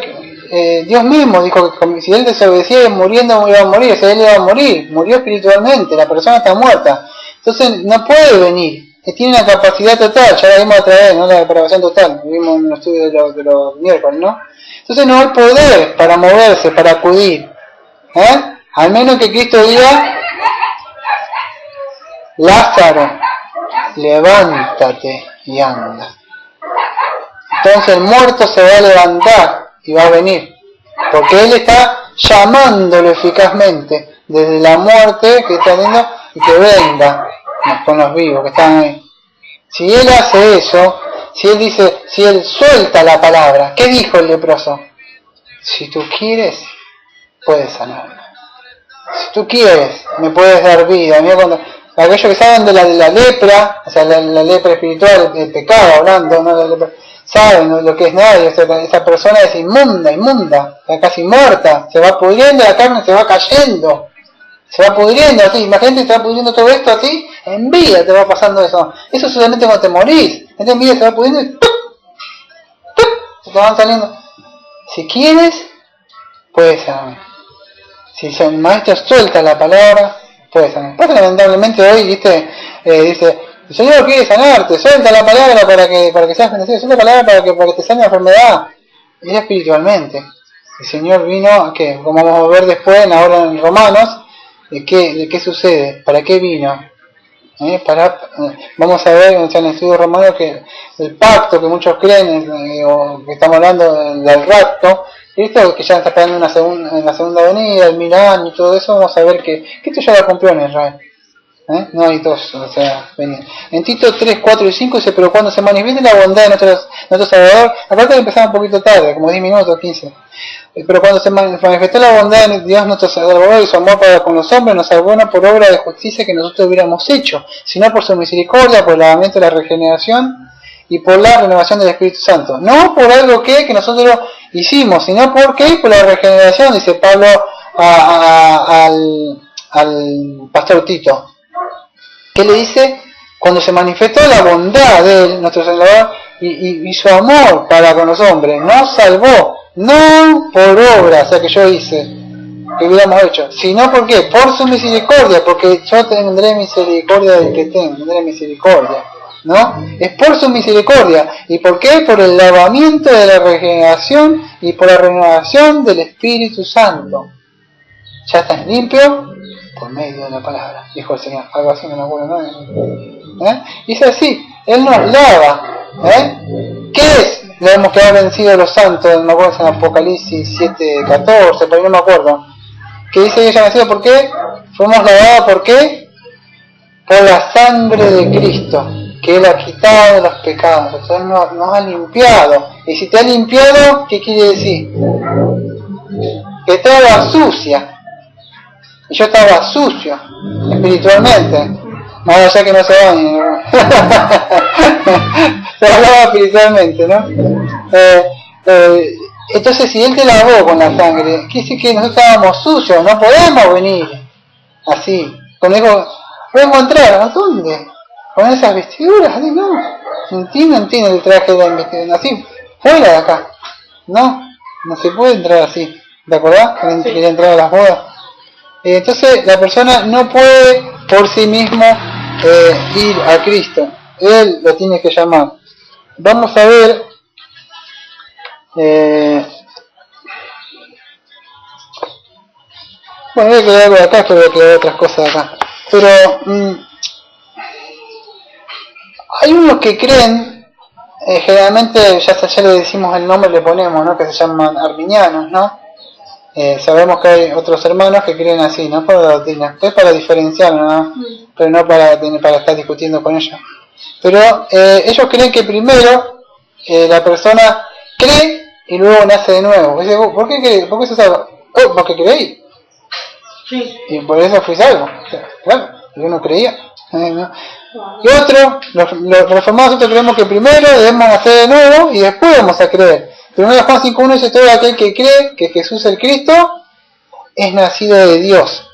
Dios mismo dijo que si él desobedecía muriendo iba a morir, o sea, él iba a morir, murió espiritualmente, la persona está muerta. Entonces no puede venir, tiene una capacidad total, ya la vimos otra vez, ¿no? La depravación total, lo vimos en el estudio de los miércoles, ¿no? Entonces no hay poder para moverse, para acudir, al menos que Cristo diga, Lázaro, levántate y anda. Entonces el muerto se va a levantar y va a venir, porque Él está llamándolo eficazmente desde la muerte que está viendo y que venga con los vivos que están ahí. Si Él hace eso, si Él dice, si Él suelta la palabra, ¿qué dijo el leproso? Si tú quieres, puedes sanarme. Si tú quieres, me puedes dar vida. Mira, cuando aquellos que saben de la lepra, o sea, la lepra espiritual, el pecado, hablando, no la lepra, saben lo que es nadie, esa persona es inmunda, está casi muerta, se va pudriendo, la carne se va cayendo, se va pudriendo así, imagínate, se va pudriendo todo esto así, en vida te va pasando eso solamente cuando te morís, en vida se va pudriendo y se te van saliendo. Si quieres, puedes sanar. Si el maestro suelta la palabra, puedes sanar. Pues lamentablemente hoy, dice, el Señor quiere sanarte, suelta la palabra para que seas bendecido, suelta la palabra para que te sane la enfermedad. Y espiritualmente. El Señor vino, que como vamos a ver después, ahora en Romanos, de qué sucede, para qué vino. Vamos a ver en el estudio romano que el pacto que muchos creen, o que estamos hablando del rapto, esto que ya está esperando en la segunda venida, el 1000 años y todo eso, vamos a ver que esto ya lo cumplió en Israel. No hay dos, o sea, venir. En Tito 3, 4 y 5 dice, pero cuando se manifieste la bondad de nuestro Salvador, aparte de empezar un poquito tarde, como 10 minutos, 15, pero cuando se manifestó la bondad de Dios nuestro Salvador y su amor para con los hombres, nos salvó no por obra de justicia que nosotros hubiéramos hecho, sino por su misericordia, por el lavamiento de la regeneración y por la renovación del Espíritu Santo. No por algo que nosotros hicimos, sino porque por la regeneración, dice Pablo al pastor Tito. ¿Qué le dice? Cuando se manifestó la bondad de él, nuestro Salvador, y su amor para con los hombres, nos salvó, no por obra, o sea que yo hice, que hubiéramos hecho, sino porque por su misericordia, porque yo tendré misericordia del que tendré misericordia, ¿no? Es por su misericordia. ¿Y por qué? Por el lavamiento de la regeneración y por la renovación del Espíritu Santo. Ya estás limpio por medio de la palabra, dijo el Señor. Algo así, no me acuerdo, ¿no? Dice así, Él nos lava. ¿Qué es? Le hemos quedado vencido a los santos, no me acuerdo, en Apocalipsis 7:14, pero no me acuerdo. ¿Qué dice ella vencido? ¿Por qué? Fuimos lavados, ¿por qué? Por la sangre de Cristo, que Él ha quitado los pecados, entonces nos ha limpiado. Y si te ha limpiado, ¿qué quiere decir? Que estaba sucia. Y yo estaba sucio, espiritualmente. Más allá que no se bañe, ¿no? Se hablaba espiritualmente, ¿no? Entonces, si Él te lavó con la sangre, quiere decir que nosotros estábamos sucios, no podemos venir así. Con eso, ¿puedo encontrar? ¿A dónde? ¿Con esas vestiduras? No. No tiene el traje de la investigación, así, fuera de acá. No se puede entrar así. ¿Te acordás? Sí. Quería entrar a las bodas. Entonces la persona no puede por sí mismo ir a Cristo. Él lo tiene que llamar. Vamos a ver. Bueno, voy a quedar algo de acá, pero voy a quedar otras cosas de acá. Pero hay unos que creen, generalmente ya le decimos el nombre, le ponemos, ¿no? Que se llaman arminianos, ¿no? Sabemos que hay otros hermanos que creen así, no por la doctrina, es para diferenciarlo, ¿no? Pero no para estar discutiendo con ellos. Pero ellos creen que primero la persona cree y luego nace de nuevo. Dice, ¿por qué crees? ¿Por qué sos salvo? Oh, porque creí. Sí. Y por eso fui salvo. O sea, claro, yo no creía. ¿No? Y otro, los reformados nosotros creemos que primero debemos nacer de nuevo y después vamos a creer. Primero Juan 5.1 dice, todo aquel que cree que Jesús el Cristo es nacido de Dios.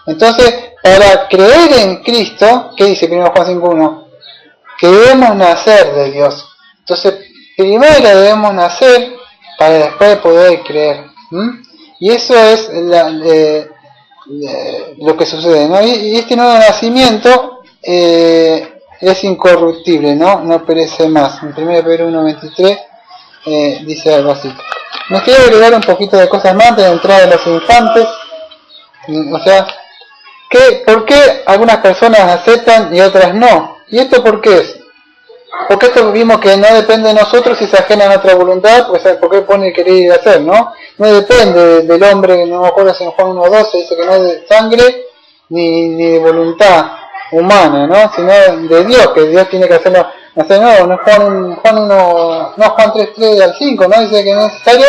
Entonces, para creer en Cristo, ¿qué dice primero Juan 5.1? Que debemos nacer de Dios. Entonces, primero debemos nacer para después poder creer. Y eso es lo que sucede, ¿no? Y este nuevo nacimiento es incorruptible, no perece más. En 1 Pedro 1.23 dice algo así. Me quiero agregar un poquito de cosas más antes de entrar a los infantes. O sea, ¿por qué algunas personas aceptan y otras no? ¿Y esto por qué es? Porque esto vimos que no depende de nosotros si se ajena a nuestra voluntad, pues porque pone el querer y hacer, ¿no? No depende del hombre, no me acuerdo si en Juan 1.12 dice que no es de sangre ni de voluntad humana, ¿no? Sino de Dios, que Dios tiene que hacerlo nacer nuevo. No es Juan 3.3 al 5, ¿no? Dice que es necesario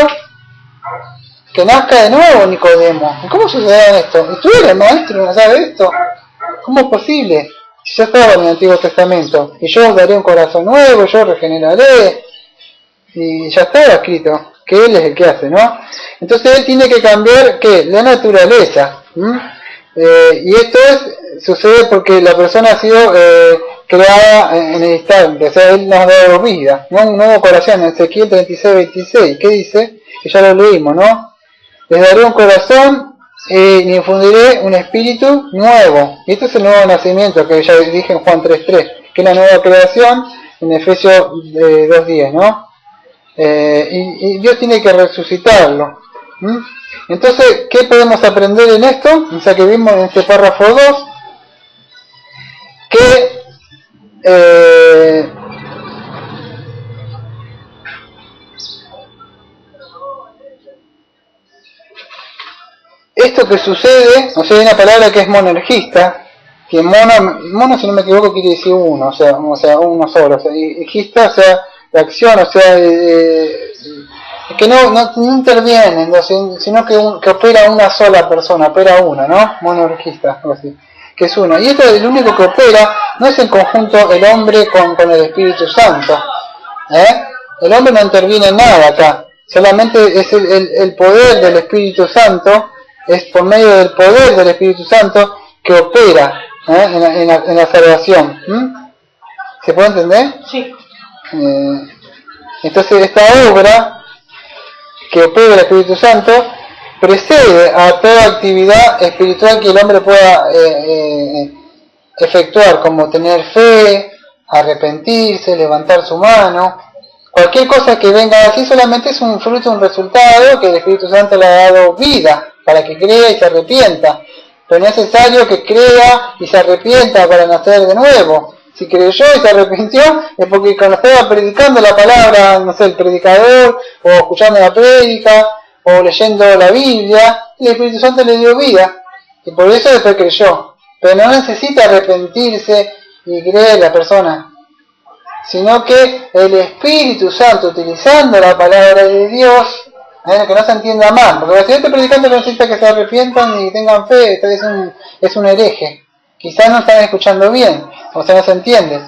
que nazca de nuevo Nicodemo. ¿Y cómo sucederá esto? ¿Y tú eres maestro, no sabes esto? ¿Cómo es posible? Si ya estaba en el Antiguo Testamento, y yo os daré un corazón nuevo, yo regeneraré, y ya estaba escrito, que Él es el que hace, ¿no? Entonces Él tiene que cambiar, ¿qué? La naturaleza. Y esto sucede porque la persona ha sido creada en el instante, o sea, Él nos ha dado vida, ¿no? Un nuevo corazón, en Ezequiel 36:26, ¿qué dice? Que ya lo leímos, ¿no? Les daré un corazón y infundiré un espíritu nuevo. Y este es el nuevo nacimiento que ya dije en Juan 3.3, que es la nueva creación en Efesios 2.10, ¿no? Y Dios tiene que resucitarlo. Entonces, ¿qué podemos aprender en esto? O sea, que vimos en este párrafo 2, que esto que sucede, o sea, hay una palabra que es monergista, que mono si no me equivoco quiere decir uno, o sea uno solo, o sea, y gista, o sea, la acción, o sea, que no interviene, sino que opera una sola persona, opera una, ¿no? Monergista, algo así, que es uno. Y esto es el único que opera, no es en conjunto el hombre con el Espíritu Santo, El hombre no interviene en nada acá, solamente es el poder del Espíritu Santo, es por medio del poder del Espíritu Santo que opera en la salvación. ¿Se puede entender? Sí. Entonces esta obra que opera el Espíritu Santo precede a toda actividad espiritual que el hombre pueda efectuar, como tener fe, arrepentirse, levantar su mano. Cualquier cosa que venga así solamente es un fruto, un resultado que el Espíritu Santo le ha dado vida para que crea y se arrepienta. Pero no es necesario que crea y se arrepienta para nacer de nuevo. Si creyó y se arrepintió es porque cuando estaba predicando la palabra, no sé, el predicador, o escuchando la prédica, o leyendo la Biblia, el Espíritu Santo le dio vida. Y por eso después creyó. Pero no necesita arrepentirse y creer la persona, sino que el Espíritu Santo, utilizando la palabra de Dios, que no se entienda mal, porque si este predicante no necesita que se arrepientan y tengan fe, este es un hereje. Quizás no están escuchando bien, o sea, no se entiende.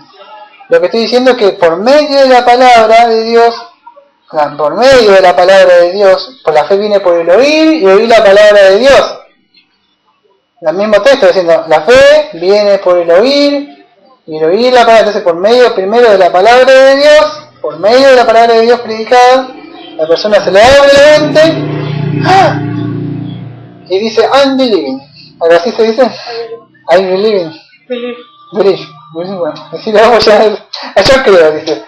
Lo que estoy diciendo es que por medio de la palabra de Dios, por la fe viene por el oír y oír la palabra de Dios. El mismo texto diciendo, la fe viene por el oír y el oír la palabra. Entonces, por medio primero de la palabra de Dios, por medio de la palabra de Dios predicada, la persona se le abre la mente, ¡ah!, y dice, I'm believing. ¿Algo así se dice? I believing. Believe. Bueno, así lo vamos ya. Yo creo, dice.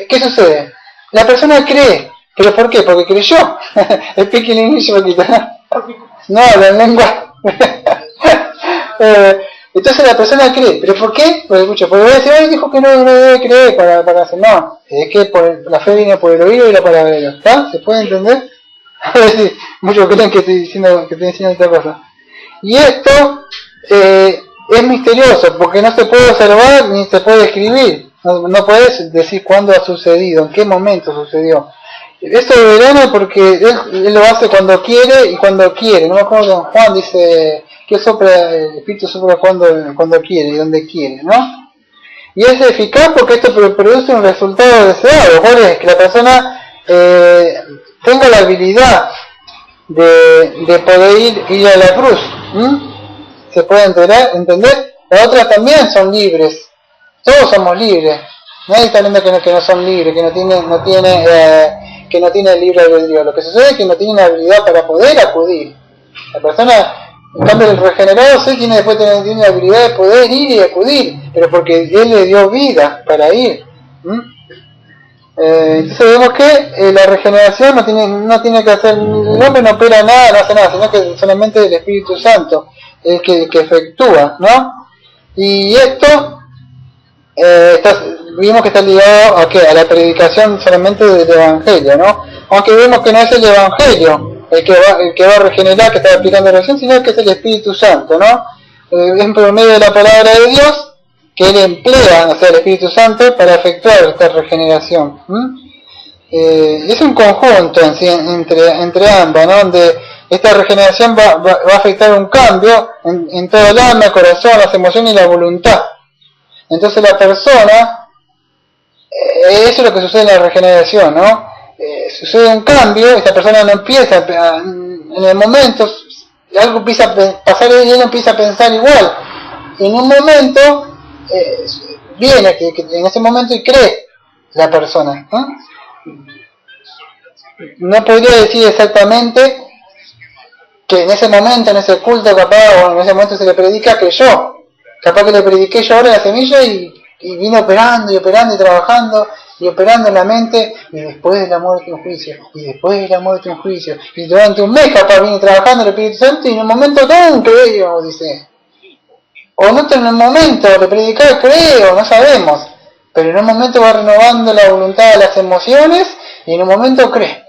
¿Qué sucede? La persona cree. ¿Pero por qué? Porque creyó. Speaking English un poquito. No, la lengua. Entonces la persona cree. ¿Pero por qué? Porque escucha, porque decir, ay, dijo que no debe creer para hacer. No, es que la fe viene por el oído y la palabra de Dios. ¿Está? ¿Se puede entender? Sí, muchos creen que estoy diciendo otra cosa. Y esto es misterioso porque no se puede observar ni se puede escribir. No puedes decir cuándo ha sucedido, en qué momento sucedió. Es soberano porque él lo hace cuando quiere y cuando quiere. No me acuerdo, Juan dice que el Espíritu sopla cuando quiere y donde quiere, ¿no? Y es eficaz porque esto produce un resultado deseado. ¿Cuál es? Que la persona tenga la habilidad de poder ir a la cruz. ¿Se puede entender? Las otras también son libres. Todos somos libres. Nadie está hablando que no son libres, que no tiene el libre albedrío. Lo que sucede es que no tiene la habilidad para poder acudir. La persona, en cambio, el regenerado sí tiene la habilidad de poder ir y acudir, pero porque Él le dio vida para ir. Entonces vemos que la regeneración no tiene que hacer, el hombre no opera nada, no hace nada, sino que solamente el Espíritu Santo es el que efectúa, ¿no? Y esto vimos que está ligado a la predicación solamente del Evangelio, ¿no? Aunque vemos que no es el Evangelio el que va a regenerar, que estaba explicando recién, sino que es el Espíritu Santo, ¿no? Es por medio de la palabra de Dios que Él emplea, o sea, el Espíritu Santo, para efectuar esta regeneración. Es un conjunto entre ambos, ¿no? Donde esta regeneración va a afectar un cambio en todo el alma, el corazón, las emociones y la voluntad. Entonces la persona, eso es lo que sucede en la regeneración, ¿no? Sucede un cambio, esta persona no empieza, en el momento, algo empieza a pasar y él empieza a pensar igual. En un momento, viene que en ese momento y cree la persona. No podría decir exactamente que en ese momento, en ese culto capaz, o en ese momento se le predica que yo. Capaz que le prediqué yo ahora la semilla y vine operando y trabajando y operando en la mente, y después de la muerte un juicio, y después de la muerte un juicio, y durante un mes capaz vine trabajando el Espíritu Santo y en un momento tan creo, dice. O no en un momento le predicar creo, no sabemos, pero en un momento va renovando la voluntad de las emociones y en un momento cree.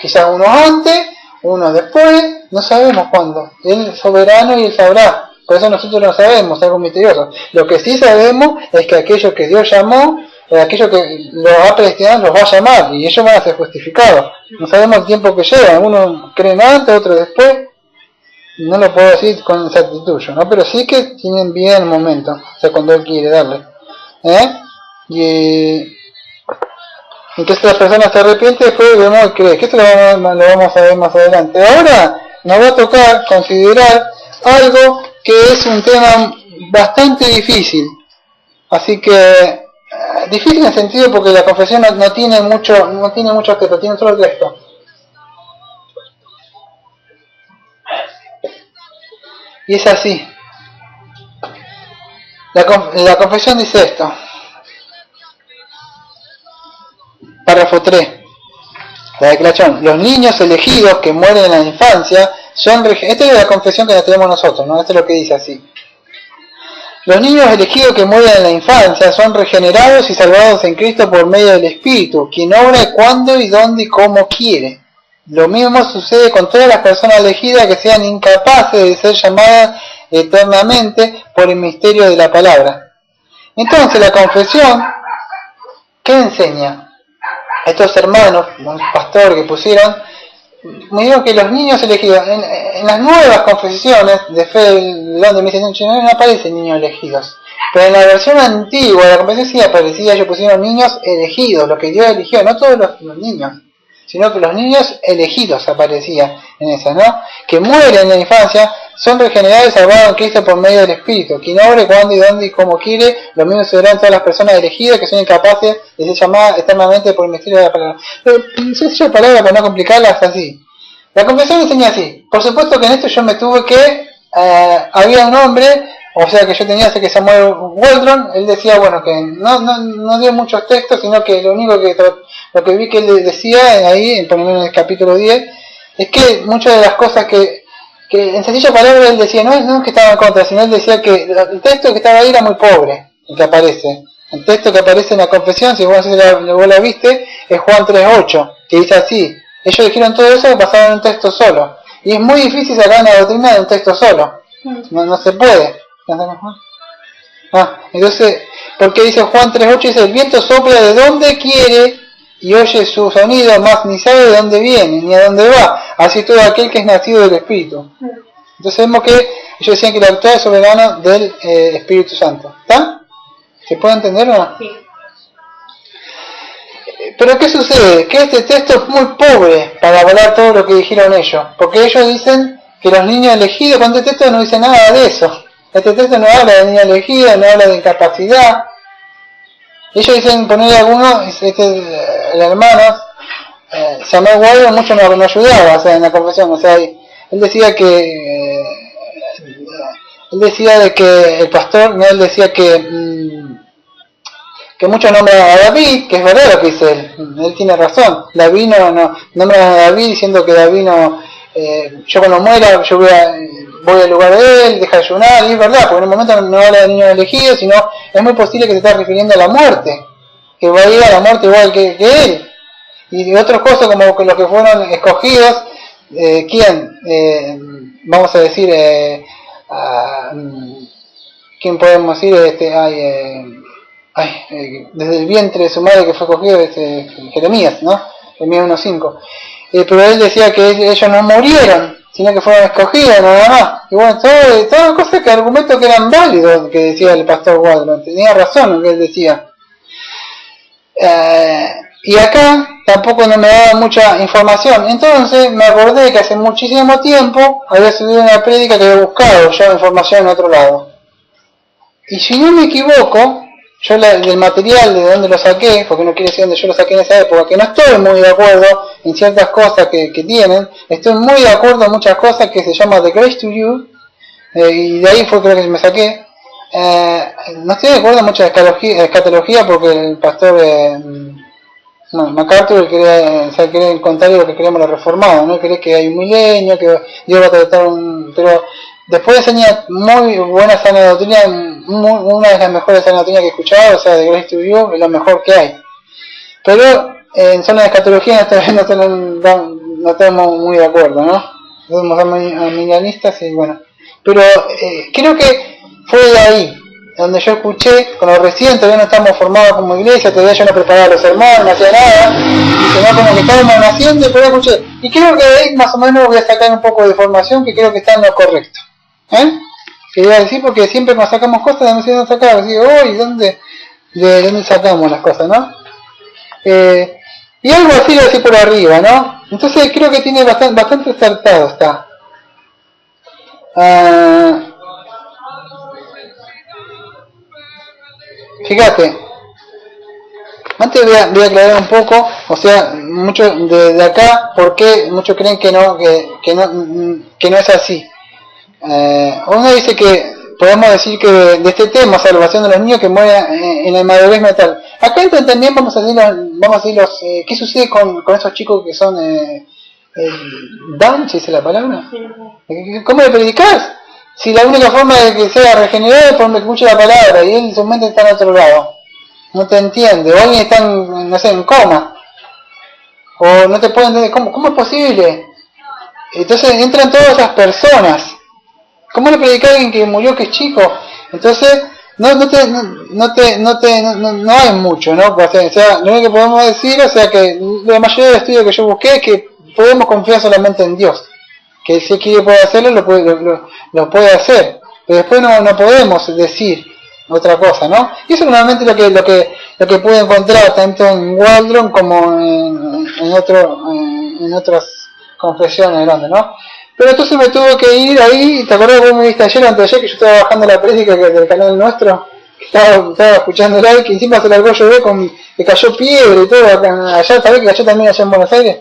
Quizás uno antes, uno después, no sabemos cuándo. Él es soberano y Él sabrá. Por eso nosotros no sabemos, es algo misterioso. Lo que sí sabemos es que aquellos que Dios llamó, aquellos que los ha predestinado, los va a llamar y ellos van a ser justificados. No sabemos el tiempo que lleva, algunos creen antes, otros después. No lo puedo decir con exactitud, ¿no? Pero sí que tienen vida en el momento, o sea, cuando Él quiere darle. Y entonces la persona se arrepiente y después vemos y cree. Que esto lo vamos a ver más adelante. Ahora nos va a tocar considerar algo que es un tema bastante difícil. Así que difícil en el sentido porque la confesión no tiene mucho texto, tiene solo texto. Y es así. La confesión dice esto. Párrafo 3. La declaración. Los niños elegidos que mueren en la infancia son... Esta es la confesión que la tenemos nosotros, ¿no? Esto es lo que dice así. Los niños elegidos que mueren en la infancia son regenerados y salvados en Cristo por medio del Espíritu, quien obra cuando y dónde y cómo quiere. Lo mismo sucede con todas las personas elegidas que sean incapaces de ser llamadas eternamente por el misterio de la palabra. Entonces la confesión, ¿qué enseña? Estos hermanos, un pastor que pusieron, me dijo que los niños elegidos, en las nuevas confesiones de fe del don de misericordia no aparecen niños elegidos. Pero en la versión antigua de la confesión sí aparecía, ellos pusieron niños elegidos, lo que Dios eligió, no todos los niños, sino que los niños elegidos aparecían en esa, ¿no? Que mueren en la infancia son regenerados y salvados en Cristo por medio del Espíritu. Quien obre cuando y dónde y como quiere, lo mismo serán todas las personas elegidas que son incapaces de ser llamadas eternamente por el misterio de la palabra. Pero sencilla palabra para no complicarla es así. La confesión enseña así. Por supuesto que en esto yo me tuve que... había un hombre, o sea que yo tenía ese que Samuel Waldron, él decía, bueno, que no dio muchos textos, sino que lo único que lo que vi que él decía ahí, por lo menos en el capítulo 10, es que muchas de las cosas que en sencilla palabra él decía, no es que estaba en contra, sino él decía que el texto que estaba ahí era muy pobre, el que aparece. El texto que aparece en la confesión, si vos la viste, es Juan 3.8, que dice así, ellos dijeron todo eso basado en un texto solo. Y es muy difícil sacar una doctrina de un texto solo. No se puede. Entonces, porque dice Juan 3.8, dice, el viento sopla de donde quiere y oye su sonido, más ni sabe de dónde viene, ni a dónde va. Así todo aquel que es nacido del Espíritu. Entonces vemos que ellos decían que el actual soberano del Espíritu Santo. ¿Está? ¿Se puede entender o no? Sí. Pero ¿qué sucede? Que este texto es muy pobre para avalar todo lo que dijeron ellos. Porque ellos dicen que los niños elegidos, cuando este texto no dice nada de eso. Este texto no habla de niños elegidos, no habla de incapacidad. Ellos dicen, poner algunos, el hermano, Samuel Waldron mucho no ayudaba, o sea, en la confesión. O sea, él decía que... él decía de que el pastor, no, él decía que muchos nombran a David, que es verdad lo que dice él tiene razón. David no nombran a David diciendo que David no, yo cuando muera, yo voy al lugar de él, deja de ayunar, y es verdad, porque en un momento no habla de niños elegidos, sino es muy posible que se está refiriendo a la muerte, que va a ir a la muerte igual que él. Y otras cosas como que los que fueron escogidos, ¿quién? Vamos a decir, ¿quién podemos decir? Desde el vientre de su madre que fue cogido, Jeremías, ¿no? Jeremías 1.5. Pero él decía que ellos no murieron, sino que fueron escogidos nada más. Y bueno, todas cosas que argumentos que eran válidos, que decía el pastor Waldron. Tenía razón lo que él decía. Y acá tampoco no me daba mucha información. Entonces me acordé que hace muchísimo tiempo había subido una prédica que había buscado yo información en otro lado. Y si no me equivoco, yo del material de donde lo saqué, porque no quiere decir donde yo lo saqué en esa época, que no estoy muy de acuerdo en ciertas cosas que tienen, estoy muy de acuerdo en muchas cosas que se llama The Grace to You, y de ahí fue creo que me saqué. No estoy de acuerdo en mucha escatología porque el pastor MacArthur quiere contar lo que creemos los reformados, ¿no? Cree que hay un milenio, que Dios va a tratar pero después enseña muy buena sana doctrina, una de las mejores sanas doctrinas que he escuchado, o sea, de Grace to You, es lo mejor que hay. Pero en zona de escatología no estamos muy de acuerdo, ¿no? Somos arminianistas y bueno. Pero creo que fue de ahí, donde yo escuché, cuando recién todavía no estamos formados como iglesia, todavía yo no preparaba los sermones, no hacía nada, sino como que estábamos naciendo, pero escuché. Y creo que de ahí más o menos voy a sacar un poco de información que creo que está en lo correcto. Quería decir porque siempre nos sacamos cosas de donde nos sacamos, digo, ¿de dónde sacamos las cosas, no? Y algo así por arriba, ¿no? Entonces creo que tiene bastante acertado está. Fíjate, antes voy a aclarar un poco, o sea, muchos de acá, ¿por qué muchos creen que no es así? Uno dice que podemos decir que de este tema, salvación de los niños que mueren en la inmadurez mental. Acá también vamos a decir ¿qué sucede con esos chicos que son down, si dice la palabra? ¿Cómo le predicás? Si la única forma de que sea regenerado es por que escuche la palabra y él su mente está en otro lado. No te entiende, o alguien está en coma. O no te puede entender, ¿cómo es posible? Entonces entran todas esas personas. ¿Cómo le predicas a alguien que murió, que es chico? Entonces, no hay mucho, ¿no? O sea, lo único que podemos decir, o sea, que la mayoría del estudio que yo busqué es que podemos confiar solamente en Dios. Que si quiere puede hacerlo, lo puede hacer. Pero después no podemos decir otra cosa, ¿no? Y eso normalmente es lo que pude encontrar tanto en Waldron como en otras confesiones grandes, ¿no? Pero entonces me tuve que ir ahí, ¿te acuerdas que vos me viste ayer o anteayer que yo estaba bajando la prédica del canal nuestro? Estaba escuchando el que encima se largó a llover, que cayó piedra y todo allá, ¿sabés que cayó también allá en Buenos Aires?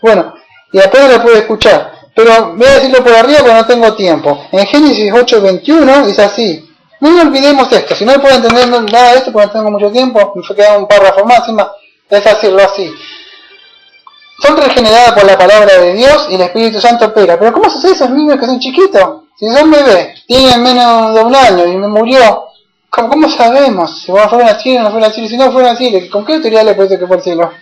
Bueno, y apenas la pude escuchar. Pero voy a decirlo por arriba porque no tengo tiempo. En Génesis 8:21 es así. No nos olvidemos esto, si no puedo entender nada de esto porque no tengo mucho tiempo, me fue quedando un párrafo más encima, es decirlo así. Son regeneradas por la palabra de Dios y el Espíritu Santo opera. Pero ¿cómo sucede esos niños que son chiquitos? Si son bebés, tienen menos de un año y me murió. ¿Cómo sabemos? Si fueron al cielo o no fueron al cielo. Si no fueron al cielo, ¿con qué autoridad le puede que fue al cielo?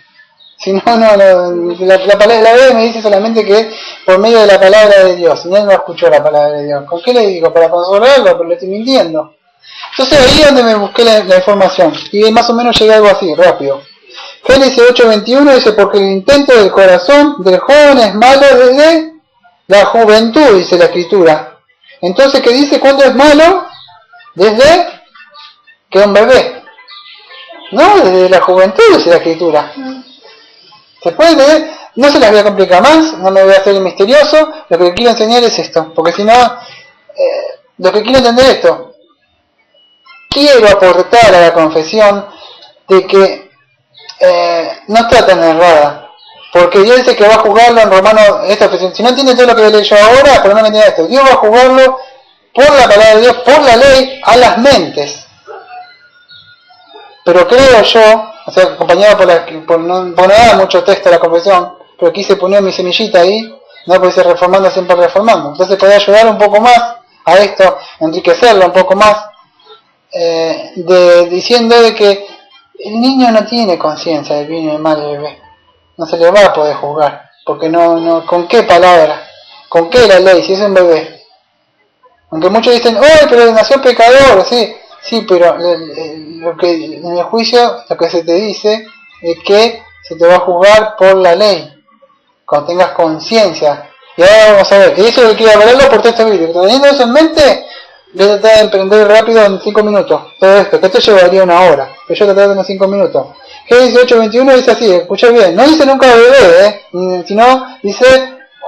Si no, la palabra de la Biblia me dice solamente que es por medio de la palabra de Dios. Y él no escuchó la palabra de Dios. ¿Con qué le digo? ¿Para consolarlo? Pero le estoy mintiendo. Entonces ahí es donde me busqué la información. Y más o menos llegué a algo así, rápido. Génesis 8:21 dice, porque el intento del corazón del joven es malo desde la juventud, dice la escritura. Entonces, ¿qué dice? ¿Cuándo es malo? Desde que es un bebé. No, desde la juventud, dice la escritura. ¿Se puede entender? No se las voy a complicar más, no me voy a hacer el misterioso. Lo que quiero enseñar es esto, porque si no, lo que quiero entender es esto. Quiero aportar a la confesión de que no está tan errada, porque Dios dice que va a juzgarlo en Romanos, si no entiende todo lo que voy a leer yo ahora, pero no me entiende esto, Dios va a juzgarlo por la palabra de Dios, por la ley, a las mentes. Pero creo yo, o sea, acompañado por no da mucho texto a la confesión, pero quise poner mi semillita ahí, no puede ser reformando siempre reformando, entonces podría ayudar un poco más a esto, enriquecerlo un poco más, diciendo de que el niño no tiene conciencia del bien y del mal del bebé. No se le va a poder juzgar. Porque no, ¿con qué palabra? ¿Con qué la ley? Si es un bebé. Aunque muchos dicen, ¡oh, pero nació pecador! Sí, pero lo que en el juicio lo que se te dice es que se te va a juzgar por la ley. Cuando tengas conciencia. Y ahora vamos a ver. Y eso es lo que quiero hablarlo por texto bíblico. Teniendo eso en mente, voy a tratar de emprender rápido en 5 minutos todo esto, que esto llevaría una hora, pero yo trataré en 5 minutos. Génesis 8:21 dice así, escucha bien, no dice nunca bebé, sino dice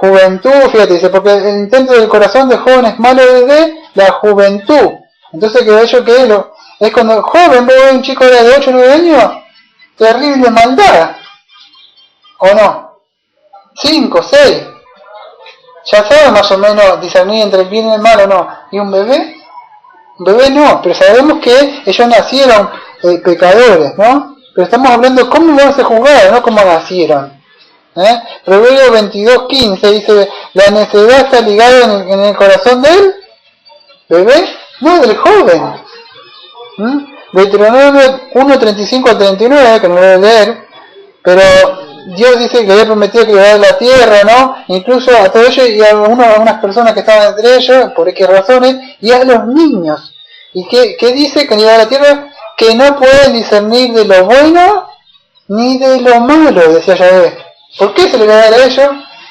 juventud, fíjate, dice, porque el intento del corazón de joven es malo desde la juventud. Entonces que ello que es cuando el joven ve un chico de 8 o 9 años, terrible maldad, ¿o no? 5, 6, ya sabe más o menos discernir entre el bien y el mal o no. ¿Y un bebé? Un bebé no, pero sabemos que ellos nacieron pecadores, ¿no? Pero estamos hablando de cómo van a ser juzgados, no cómo nacieron. Proverbio 22:15 dice, la necedad está ligada en el corazón del bebé, no del joven. Deuteronomio 1:35-39, que no lo voy a leer, pero Dios dice que había prometido que iba a dar la tierra, ¿no? Incluso a todos ellos y a algunas personas que estaban entre ellos, por qué razones, y a los niños. ¿Y qué dice que iba a dar la tierra? Que no pueden discernir de lo bueno ni de lo malo, decía Yahvé. ¿Por qué se le va a dar a ellos?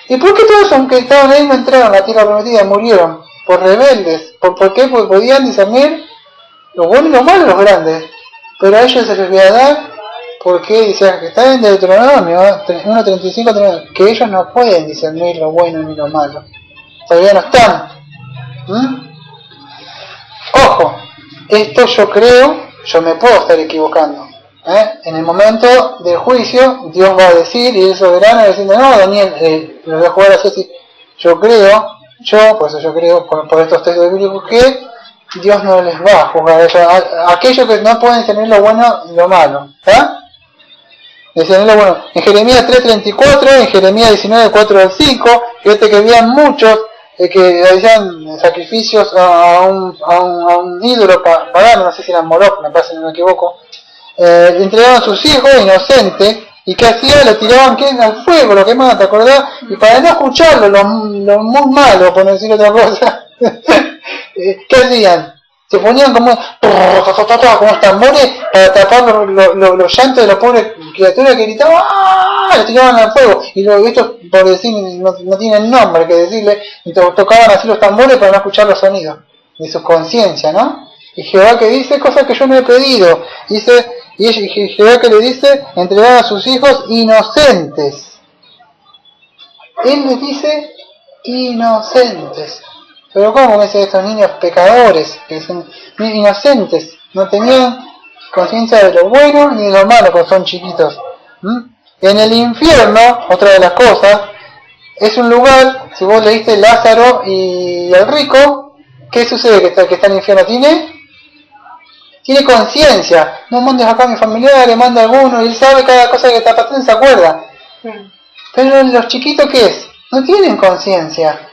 ¿Y por qué todos, aunque estaban ahí, no entraron a la tierra prometida y murieron? Por rebeldes. ¿Por qué? Porque podían discernir lo bueno y lo malo, los grandes. Pero a ellos se les va a dar, porque dice que está en Deuteronomio 1:35, que ellos no pueden discernir lo bueno ni lo malo. Todavía no están. Ojo, esto yo creo, yo me puedo estar equivocando. En el momento del juicio, Dios va a decir, y el soberano diciendo, no, Daniel, lo voy a jugar así. Yo creo, por eso yo creo, por estos textos bíblicos, que Dios no les va a juzgar a ellos, a aquellos que no pueden discernir lo bueno y lo malo. Discernir lo bueno. En Jeremías 3:34, en Jeremías 19:4-5, fíjate que había muchos que hacían sacrificios a un ídolo pagano, no sé si era Moloch, me parece, no me equivoco. Le entregaban a sus hijos inocentes, y ¿qué hacían? Le tiraban al fuego, lo quemaban, ¿te acordás? Y para no escucharlo, lo muy malo, por no decir otra cosa, ¿qué hacían? Se ponían como tambores para tapar los llantos de las pobres criaturas que gritaban, ¡ah! Le tiraban al fuego. Y estos, por decir, no tienen nombre que decirle, y tocaban así los tambores para no escuchar los sonidos de su conciencia, ¿no? Y Jehová que dice cosas que yo no he pedido, dice, y Jehová que le dice, entregar a sus hijos inocentes. Él les dice inocentes. Pero ¿cómo que estos niños pecadores, que son inocentes, no tenían conciencia de lo bueno ni de lo malo cuando son chiquitos? En el infierno, otra de las cosas, es un lugar, si vos leíste Lázaro y el rico, ¿qué sucede? Que está en el infierno, tiene conciencia. No mandes acá a mi familiar, le manda a alguno, y él sabe cada cosa que está pasando y se acuerda. Pero los chiquitos, ¿qué es? No tienen conciencia.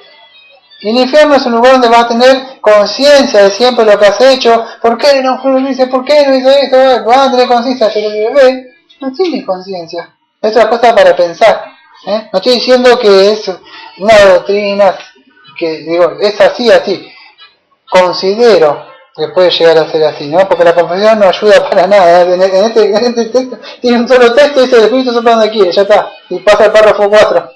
Y el infierno es un lugar donde vas a tener conciencia de siempre lo que has hecho. ¿Por qué no hice? ¿Por qué no hice esto? Vas a tener conciencia, pero el bebé no tiene conciencia. Es otra cosa para pensar. No estoy diciendo que es una doctrina que, digo, es así. Considero que puede llegar a ser así, ¿no? Porque la confesión no ayuda para nada. En este texto tiene un solo texto y dice el Espíritu sopla donde quiere, ya está. Y pasa el párrafo 4.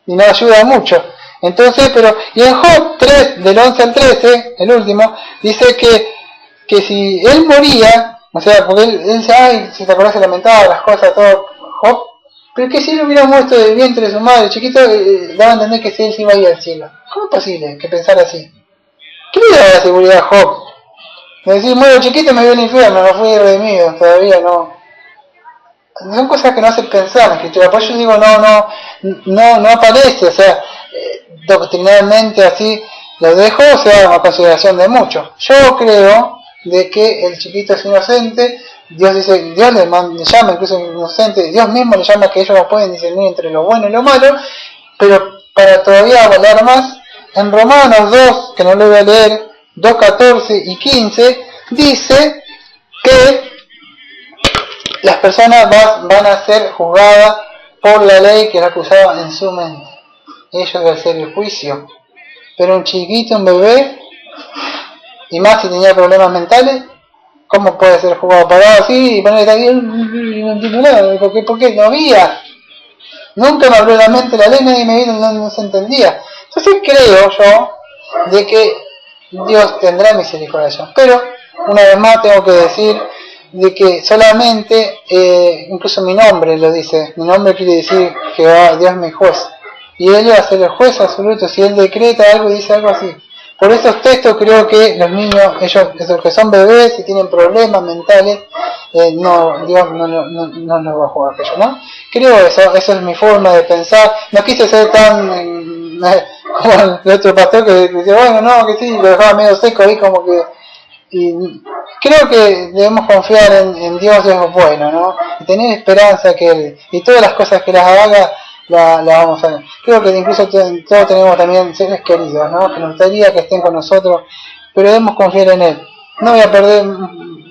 Y no ayuda mucho. Entonces, y en Job 3, del 11 al 13, el último, dice que si él moría, o sea, porque él dice, ay, si te acordás se lamentaba las cosas, todo, Job, pero que si él hubiera muerto del vientre de su madre, chiquito, daba a entender que si él se iba a ir al cielo. ¿Cómo es posible que pensar así? ¿Qué le da la seguridad a Job? De decir, muero chiquito y me voy al infierno, no fui redimido, todavía no. Son cosas que no hacen pensar en la escritura, por eso yo digo, no aparece, o sea, doctrinalmente así lo dejo, o sea, a consideración de muchos. Yo creo de que el chiquito es inocente, Dios dice, Dios le llama incluso inocente, Dios mismo le llama que ellos no pueden discernir entre lo bueno y lo malo, pero para todavía avalar más, en Romanos 2, que no lo voy a leer, 2, 14 y 15, dice que las personas van a ser juzgadas por la ley que la acusaba en su mente. Ellos deben hacer el juicio. Pero un chiquito, un bebé, y más si tenía problemas mentales, ¿cómo puede ser juzgado? Parado así y ponerle ahí, no entiendo nada, ¿por qué? No había. Nunca me abrió la mente la ley, nadie me vino, no se entendía. Entonces creo yo de que Dios tendrá misericordia. Pero, una vez más tengo que decir de que solamente, incluso mi nombre lo dice, mi nombre quiere decir que Dios es mi juez. Y Él va a ser el juez absoluto, si Él decreta algo y dice algo así. Por esos textos creo que los niños, esos que son bebés y tienen problemas mentales, Dios no los va a jugar aquello, ¿no? Creo eso es mi forma de pensar. No quise ser tan como el otro pastor que decía, bueno, no, que sí, lo dejaba medio seco ahí como que... Y creo que debemos confiar en Dios, Dios es bueno, ¿no? Y tener esperanza que Él, y todas las cosas que las haga, la vamos a ver. Creo que incluso todos tenemos también seres queridos, ¿no? Que nos gustaría que estén con nosotros, pero debemos confiar en Él. No voy a perder,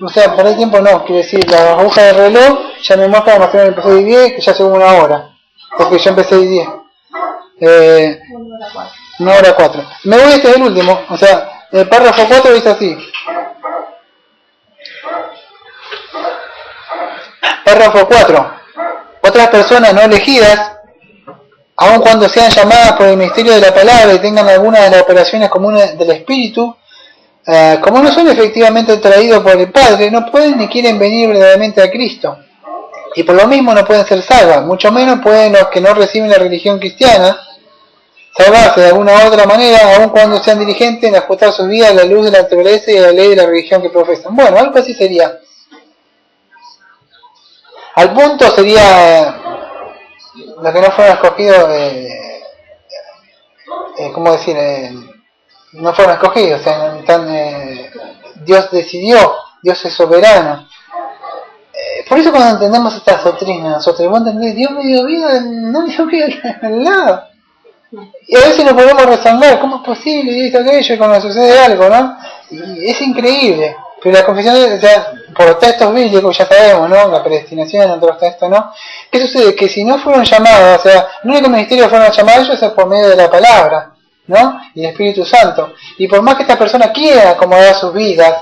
o sea, perder tiempo no, quiero decir, la aguja del reloj ya me muestra más o menos empecé a 10, que ya llegó una hora, porque yo empecé a 10. 1 hora 4. Me voy, este es el último, o sea, el párrafo 4 dice así. Párrafo 4. Otras personas no elegidas, aun cuando sean llamadas por el ministerio de la palabra y tengan algunas de las operaciones comunes del Espíritu, como no son efectivamente traídos por el Padre, no pueden ni quieren venir verdaderamente a Cristo. Y por lo mismo no pueden ser salvas, mucho menos pueden los que no reciben la religión cristiana salvarse de alguna u otra manera, aun cuando sean dirigentes en ajustar sus vidas a la luz de la naturaleza y a la ley de la religión que profesan. Bueno, algo así sería. Al punto sería los que no fueron escogidos, ¿cómo decir? No fueron escogidos, o sea, Dios decidió, Dios es soberano. Por eso cuando entendemos estas doctrinas, nosotros vos entendés, Dios me dio vida, no me dio vida al lado. Y a veces nos podemos resonar, ¿cómo es posible? Y esto, aquello, y cuando sucede algo, ¿no? Y es increíble. Pero la confesión, o sea, por los textos bíblicos ya sabemos, ¿no? La predestinación en otros textos, ¿no? ¿Qué sucede? Que si no fueron llamados, o sea, el único ministerio que fueron llamados ellos es por medio de la palabra, ¿no? Y el Espíritu Santo. Y por más que esta persona quiera acomodar sus vidas,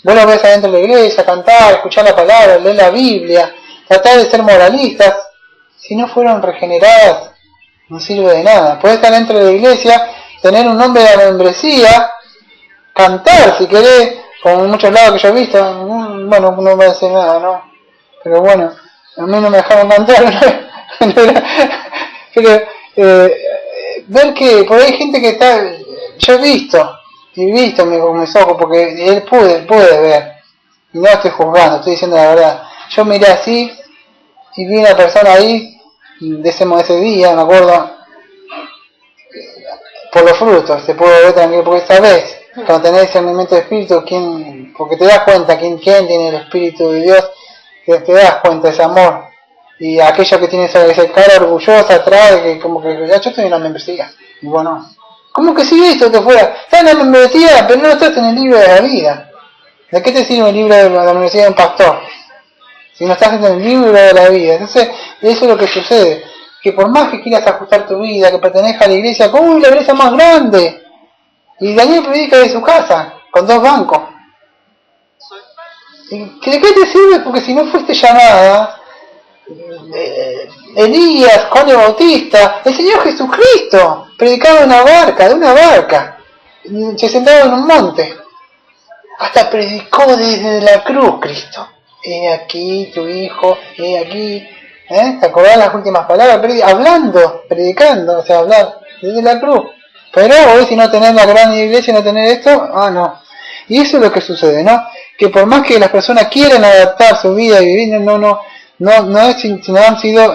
vos lo ves adentro de la iglesia, cantar, escuchar la palabra, leer la Biblia, tratar de ser moralistas, si no fueron regeneradas, no sirve de nada. Puede estar dentro de la iglesia, tener un nombre de la membresía, cantar si querés, como en muchos lados que yo he visto, bueno, no me hace nada, ¿no? Pero bueno, a mí no me dejaron cantar, pero ver que por ahí hay gente que está, yo he visto con mis ojos, porque él pude ver, y no estoy juzgando, estoy diciendo la verdad. Yo miré así, y vi una persona ahí, de ese día, me acuerdo, por los frutos, se puede ver tranquilo, porque sabes, cuando tenés discernimiento de espíritu, porque te das cuenta quién tiene el espíritu de Dios, te das cuenta de ese amor. Y aquello que tiene esa cara orgullosa atrás, de que como que ya yo estoy en la membresía. Y bueno, ¿cómo que si esto te fuera? Estás en la membresía, pero no estás en el libro de la vida. ¿De qué te sirve el libro de la membresía de un pastor? Si no estás en el libro de la vida. Entonces, eso es lo que sucede. Que por más que quieras ajustar tu vida, que pertenezca a la iglesia, ¡uy, la iglesia más grande! Y Daniel predica de su casa, con 2 bancos. ¿Y de qué te sirve? Porque si no fuiste llamada, Elías, Juan el Bautista, el Señor Jesucristo, predicaba de una barca, se sentaba en un monte, hasta predicó desde la cruz Cristo. He aquí tu hijo, he aquí, ¿te acordás las últimas palabras? Predicando, o sea, hablar desde la cruz. Pero hoy si no tenés la gran iglesia y no tenés esto, no. Y eso es lo que sucede, ¿no? Que por más que las personas quieran adaptar su vida y vivir, no es sino han sido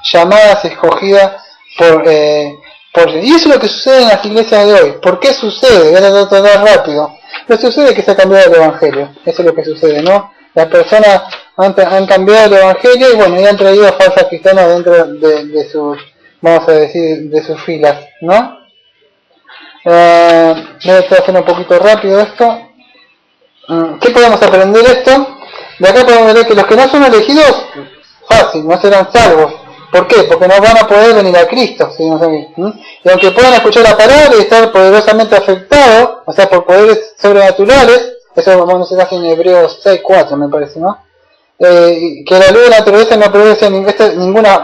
llamadas, escogidas por y eso es lo que sucede en las iglesias de hoy. ¿Por qué sucede? Voy a tratar rápido. Pero sucede que se ha cambiado el evangelio. Eso es lo que sucede, ¿no? Las personas han cambiado el evangelio y bueno, y han traído falsas cristianas dentro de sus, vamos a decir, de sus filas, ¿no? Voy a hacer un poquito rápido esto. ¿Qué podemos aprender esto? De acá podemos ver que los que no son elegidos, fácil, no serán salvos. ¿Por qué? Porque no van a poder venir a Cristo. ¿Sí? Y aunque puedan escuchar la palabra y estar poderosamente afectados, o sea, por poderes sobrenaturales, eso vamos a hacer en Hebreos 6:4 me parece, ¿no? Que la luz de la naturaleza no produce ninguna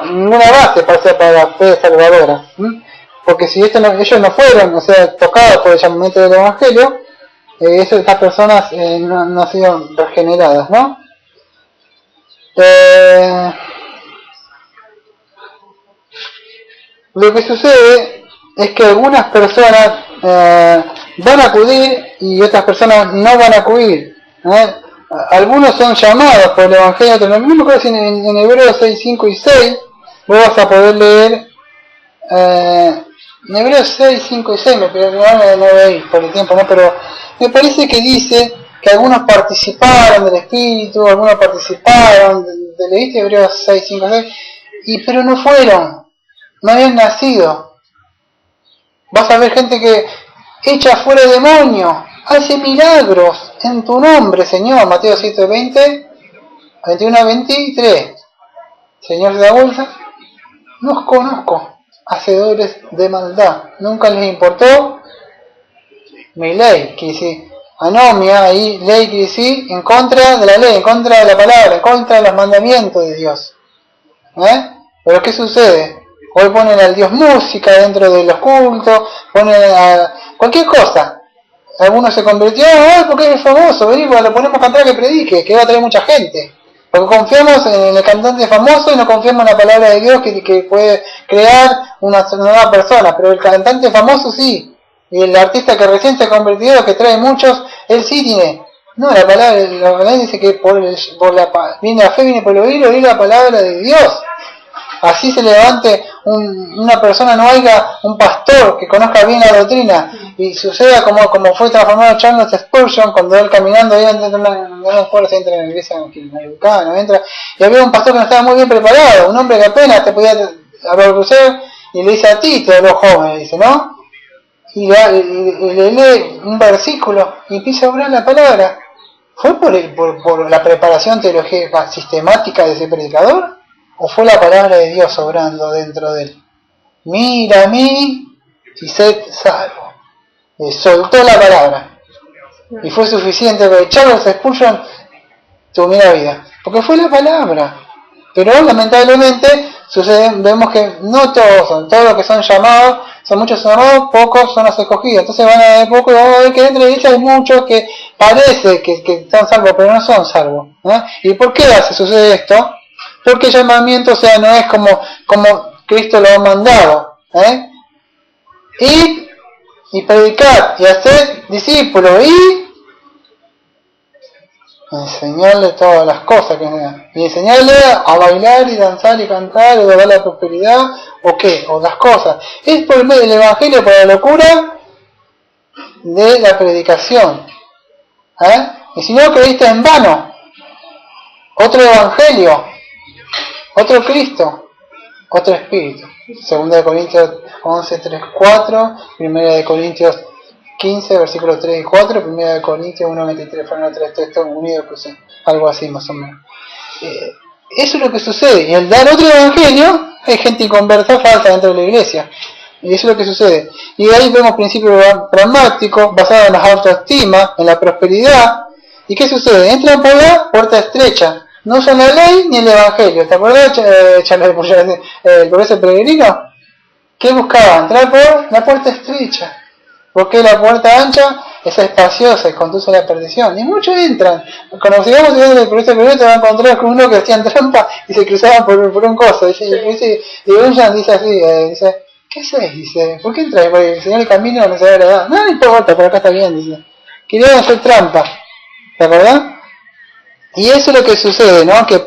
base para la fe salvadora. Porque si ellos no fueron, o sea, tocados por el llamamiento del Evangelio, estas personas no han sido regeneradas, ¿no? Lo que sucede es que algunas personas van a acudir y otras personas no van a acudir. Algunos son llamados por el Evangelio, pero no me acuerdo si en Hebreos 6, 5 y 6 vos vas a poder leer en Hebreos 6, 5 y 6, pero no voy a ir por el tiempo, ¿no? Pero me parece que dice que algunos participaron del Espíritu, algunos participaron, leíste Hebreos 6, 5 y 6, pero no fueron. No habían nacido. Vas a ver gente que echa fuera demonios, hace milagros en tu nombre, Señor. Mateo 7:20, 21-23. Señor se da vuelta. No os conozco, hacedores de maldad. Nunca les importó mi ley. Que dice anomia, ahí ley quiere decir en contra de la ley, en contra de la palabra, en contra de los mandamientos de Dios. Pero ¿qué sucede? Hoy ponen al Dios música dentro de los cultos, ponen a cualquier cosa. Algunos se convirtió, porque es famoso, vení, lo ponemos a cantar que predique, que va a traer mucha gente. Porque confiamos en el cantante famoso y no confiamos en la palabra de Dios que puede crear una nueva persona. Pero el cantante famoso sí. Y el artista que recién se ha convertido, que trae muchos, él sí tiene. No, la palabra dice que viene la fe, viene por el oír la palabra de Dios. Así se levante una persona, no haya un pastor que conozca bien la doctrina y suceda como fue transformado Charles Spurgeon cuando él caminando ahí entra en la iglesia americana, entra y había un pastor que no estaba muy bien preparado, un hombre que apenas te podía abrazar y le dice a ti, todos los jóvenes, dice, ¿no? Y le lee un versículo y empieza a orar la palabra. ¿Fue por la preparación teológica sistemática de ese predicador? ¿O fue la palabra de Dios obrando dentro de él? Mira a mí y sed salvo. Le soltó la palabra. Y fue suficiente para Charles Spurgeon tuvo la vida. Porque fue la palabra. Pero lamentablemente vemos que no todos son. Todos los que son llamados, son muchos llamados, pocos son los escogidos. Entonces van a ver poco y vamos a ver que dentro de la iglesia hay muchos que parece que están salvos, pero no son salvos. ¿Y por qué sucede esto? Porque el llamamiento, o sea, no es como Cristo lo ha mandado, y predicar y hacer discípulos y enseñarle todas las cosas que me y enseñarle a bailar y danzar y cantar o dar la prosperidad o qué, o las cosas. Es por medio del evangelio, por la locura de la predicación. Y si no creíste en vano, otro evangelio, otro Cristo, otro espíritu. 2 Corintios 11, 3, 4, 1 Corintios 15, versículos 3 y 4, 1 Corintios 1, 23, fueron 3 textos unidos, pues, algo así más o menos. Eso es lo que sucede. Y al dar otro evangelio, hay gente inconversa falsa dentro de la iglesia. Y eso es lo que sucede. Y ahí vemos principios pragmáticos basados en la autoestima, en la prosperidad. ¿Y qué sucede? Entran por la puerta estrecha. No usan la ley ni el evangelio. ¿Te acuerdas, el progreso peregrino? ¿Qué buscaba? Entrar por la puerta estrecha. Porque la puerta ancha es espaciosa y conduce a la perdición. Y muchos entran. Cuando sigamos viendo el progreso peregrino te van a encontrar con uno que hacían trampa y se cruzaban por un coso. Y Bunyan dice así, dice, ¿qué haces? Dice, ¿por qué entras? Porque el Señor el camino no se va a agradar. No importa, por acá está bien, dice. Querían hacer trampa. ¿Te acordás? Y eso es lo que sucede, ¿no? Que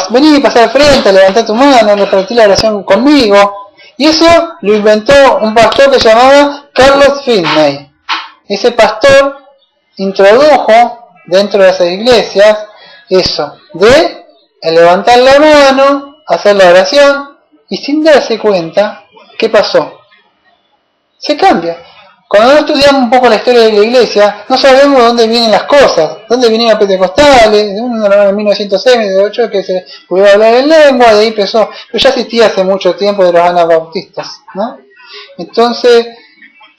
vení y pasar al frente, levantar tu mano, repartir la oración conmigo. Y eso lo inventó un pastor que se llamaba Carlos Finney. Ese pastor introdujo dentro de esas iglesias eso, de levantar la mano, hacer la oración, y sin darse cuenta, ¿qué pasó? Se cambia. Cuando no estudiamos un poco la historia de la iglesia, no sabemos de dónde vienen las cosas, dónde vinieron los pentecostales, en 1906, 1908, que se pudo hablar en lengua, de ahí empezó, pero ya existía hace mucho tiempo de los anabautistas, ¿no? Entonces,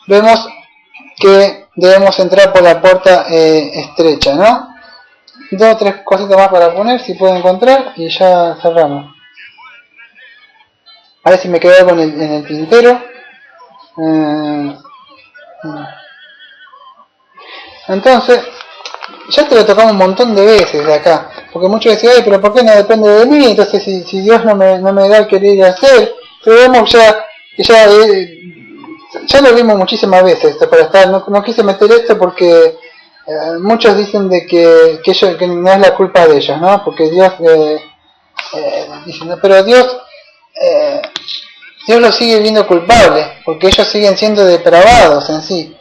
vemos que debemos entrar por la puerta estrecha, ¿no? 2 o 3 cositas más para poner, si puedo encontrar, y ya cerramos. A ver si me quedo algo en el tintero. Entonces, ya te lo tocamos un montón de veces de acá, porque muchos decían, ay, pero ¿por qué no depende de mí? Entonces si Dios no me da el querer hacer, pero vemos ya lo vimos muchísimas veces esto, para estar, no quise meter esto porque muchos dicen de que no es la culpa de ellos, ¿no? Porque Dios dicen, no, pero Dios los sigue viendo culpables, porque ellos siguen siendo depravados en sí.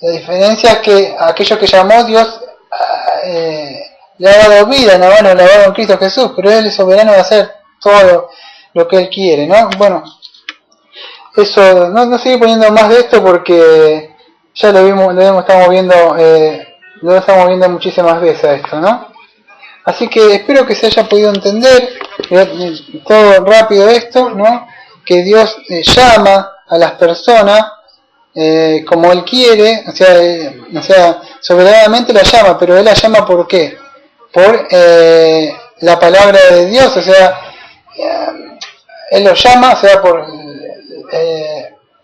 La diferencia es que aquellos que llamó Dios le ha dado vida, no van a lavar en Cristo Jesús, pero Él es soberano de hacer todo lo que Él quiere, ¿no? Bueno, eso, no sigue poniendo más de esto porque ya estamos viendo muchísimas veces esto, ¿no? Así que espero que se haya podido entender todo rápido esto, ¿no? Que Dios llama a las personas como Él quiere, o sea, soberanamente la llama, pero Él la llama ¿por qué? Por la palabra de Dios, o sea, Él lo llama, o sea, por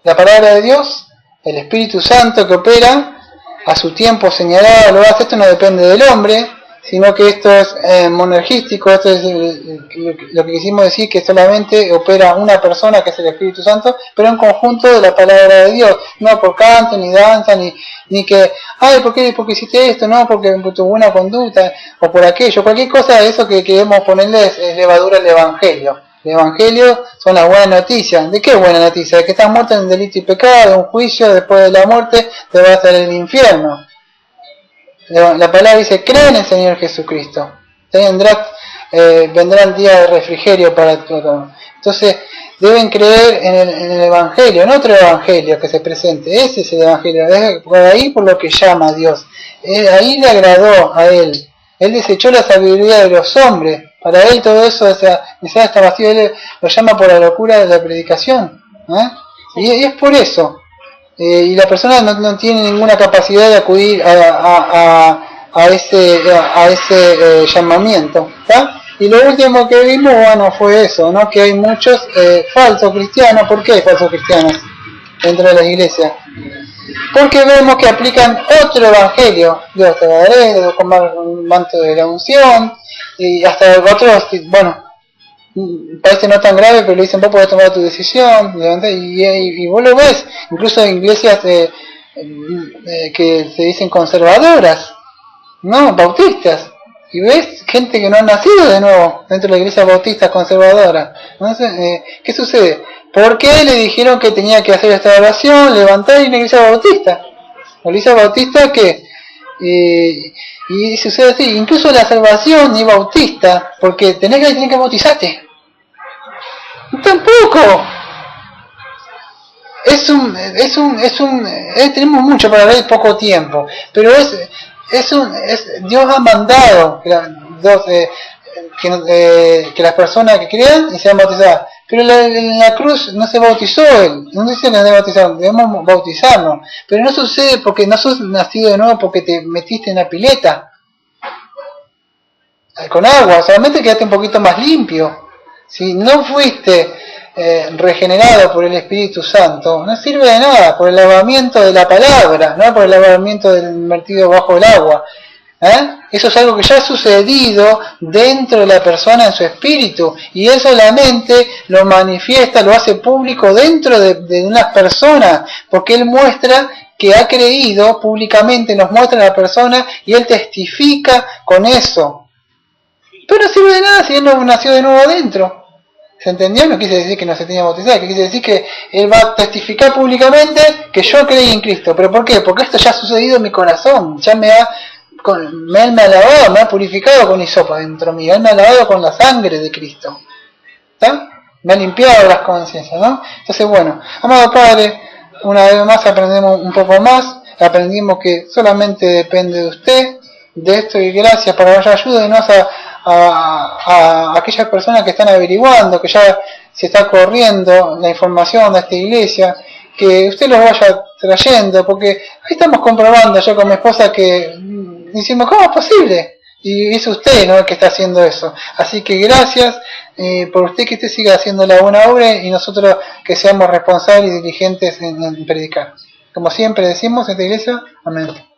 la palabra de Dios, el Espíritu Santo que opera a su tiempo señalado, lo hace. Esto no depende del hombre, sino que esto es monergístico, esto es lo que quisimos decir, que solamente opera una persona, que es el Espíritu Santo, pero en conjunto de la palabra de Dios, no por canto, ni danza, ni que, ay, ¿por qué hiciste esto? No, porque por tu buena conducta, o por aquello, cualquier cosa de eso que queremos ponerle es levadura al Evangelio. El Evangelio son las buenas noticias. ¿De qué buena noticia? De que estás muerto en delito y pecado, un juicio, después de la muerte te vas a ir al infierno. La palabra dice, cree en el Señor Jesucristo. Vendrá el día de refrigerio para todos. Entonces, deben creer en el Evangelio, en otro Evangelio que se presente. Ese es el Evangelio. Es por ahí por lo que llama a Dios. Ahí le agradó a Él. Él desechó la sabiduría de los hombres. Para Él todo eso, está vacío. Él lo llama por la locura de la predicación. Y es por eso. Y la persona no tiene ninguna capacidad de acudir a ese llamamiento, ¿tá? Y lo último que vimos, bueno, fue eso, ¿no? Que hay muchos falsos cristianos. ¿Por qué hay falsos cristianos dentro de la iglesia? Porque vemos que aplican otro evangelio. Dios te daré, con un manto de la unción, y hasta otros, bueno, parece no tan grave, pero le dicen vos podés tomar tu decisión, y vos lo ves, incluso en iglesias que se dicen conservadoras, no, bautistas, y ves gente que no ha nacido de nuevo dentro de la iglesia bautista conservadora. Entonces, ¿qué sucede? ¿Por qué le dijeron que tenía que hacer esta oración, levantar y una iglesia bautista? La iglesia bautista que y sucede así, incluso la salvación ni bautista, porque tenés que bautizarte. Tampoco. Tenemos mucho para ver, poco tiempo, pero Dios ha mandado que las personas que crean y sean bautizadas, pero en la cruz no se bautizó él, no dice que debemos bautizar, debemos bautizarnos, pero no sucede porque no sos nacido de nuevo porque te metiste en la pileta con agua, solamente quedaste un poquito más limpio. Si no fuiste regenerado por el Espíritu Santo, no sirve de nada, por el lavamiento de la palabra, no por el lavamiento del vertido bajo el agua. Eso es algo que ya ha sucedido dentro de la persona en su espíritu, y él solamente lo manifiesta, lo hace público dentro de una persona, porque él muestra que ha creído públicamente, nos muestra a la persona y él testifica con eso. Pero no sirve de nada si él no nació de nuevo adentro. ¿Se entendió? No quise decir que no se tenía bautizado, que quise decir que él va a testificar públicamente que yo creí en Cristo. ¿Pero por qué? Porque esto ya ha sucedido en mi corazón, ya él me ha lavado, me ha purificado con hisopo dentro mío, él me ha lavado con la sangre de Cristo. ¿Está? Me ha limpiado las conciencias, ¿no? Entonces, bueno, amado Padre, una vez más aprendemos un poco más, aprendimos que solamente depende de usted, de esto, y gracias para que ayúdenos a aquellas personas que están averiguando, que ya se está corriendo la información de esta iglesia, que usted los vaya trayendo, porque ahí estamos comprobando yo con mi esposa que decimos, ¿cómo es posible? Y es usted, ¿no?, el que está haciendo eso. Así que gracias por usted, que usted siga haciendo la buena obra, y nosotros que seamos responsables y diligentes en predicar. Como siempre decimos en esta iglesia, amén.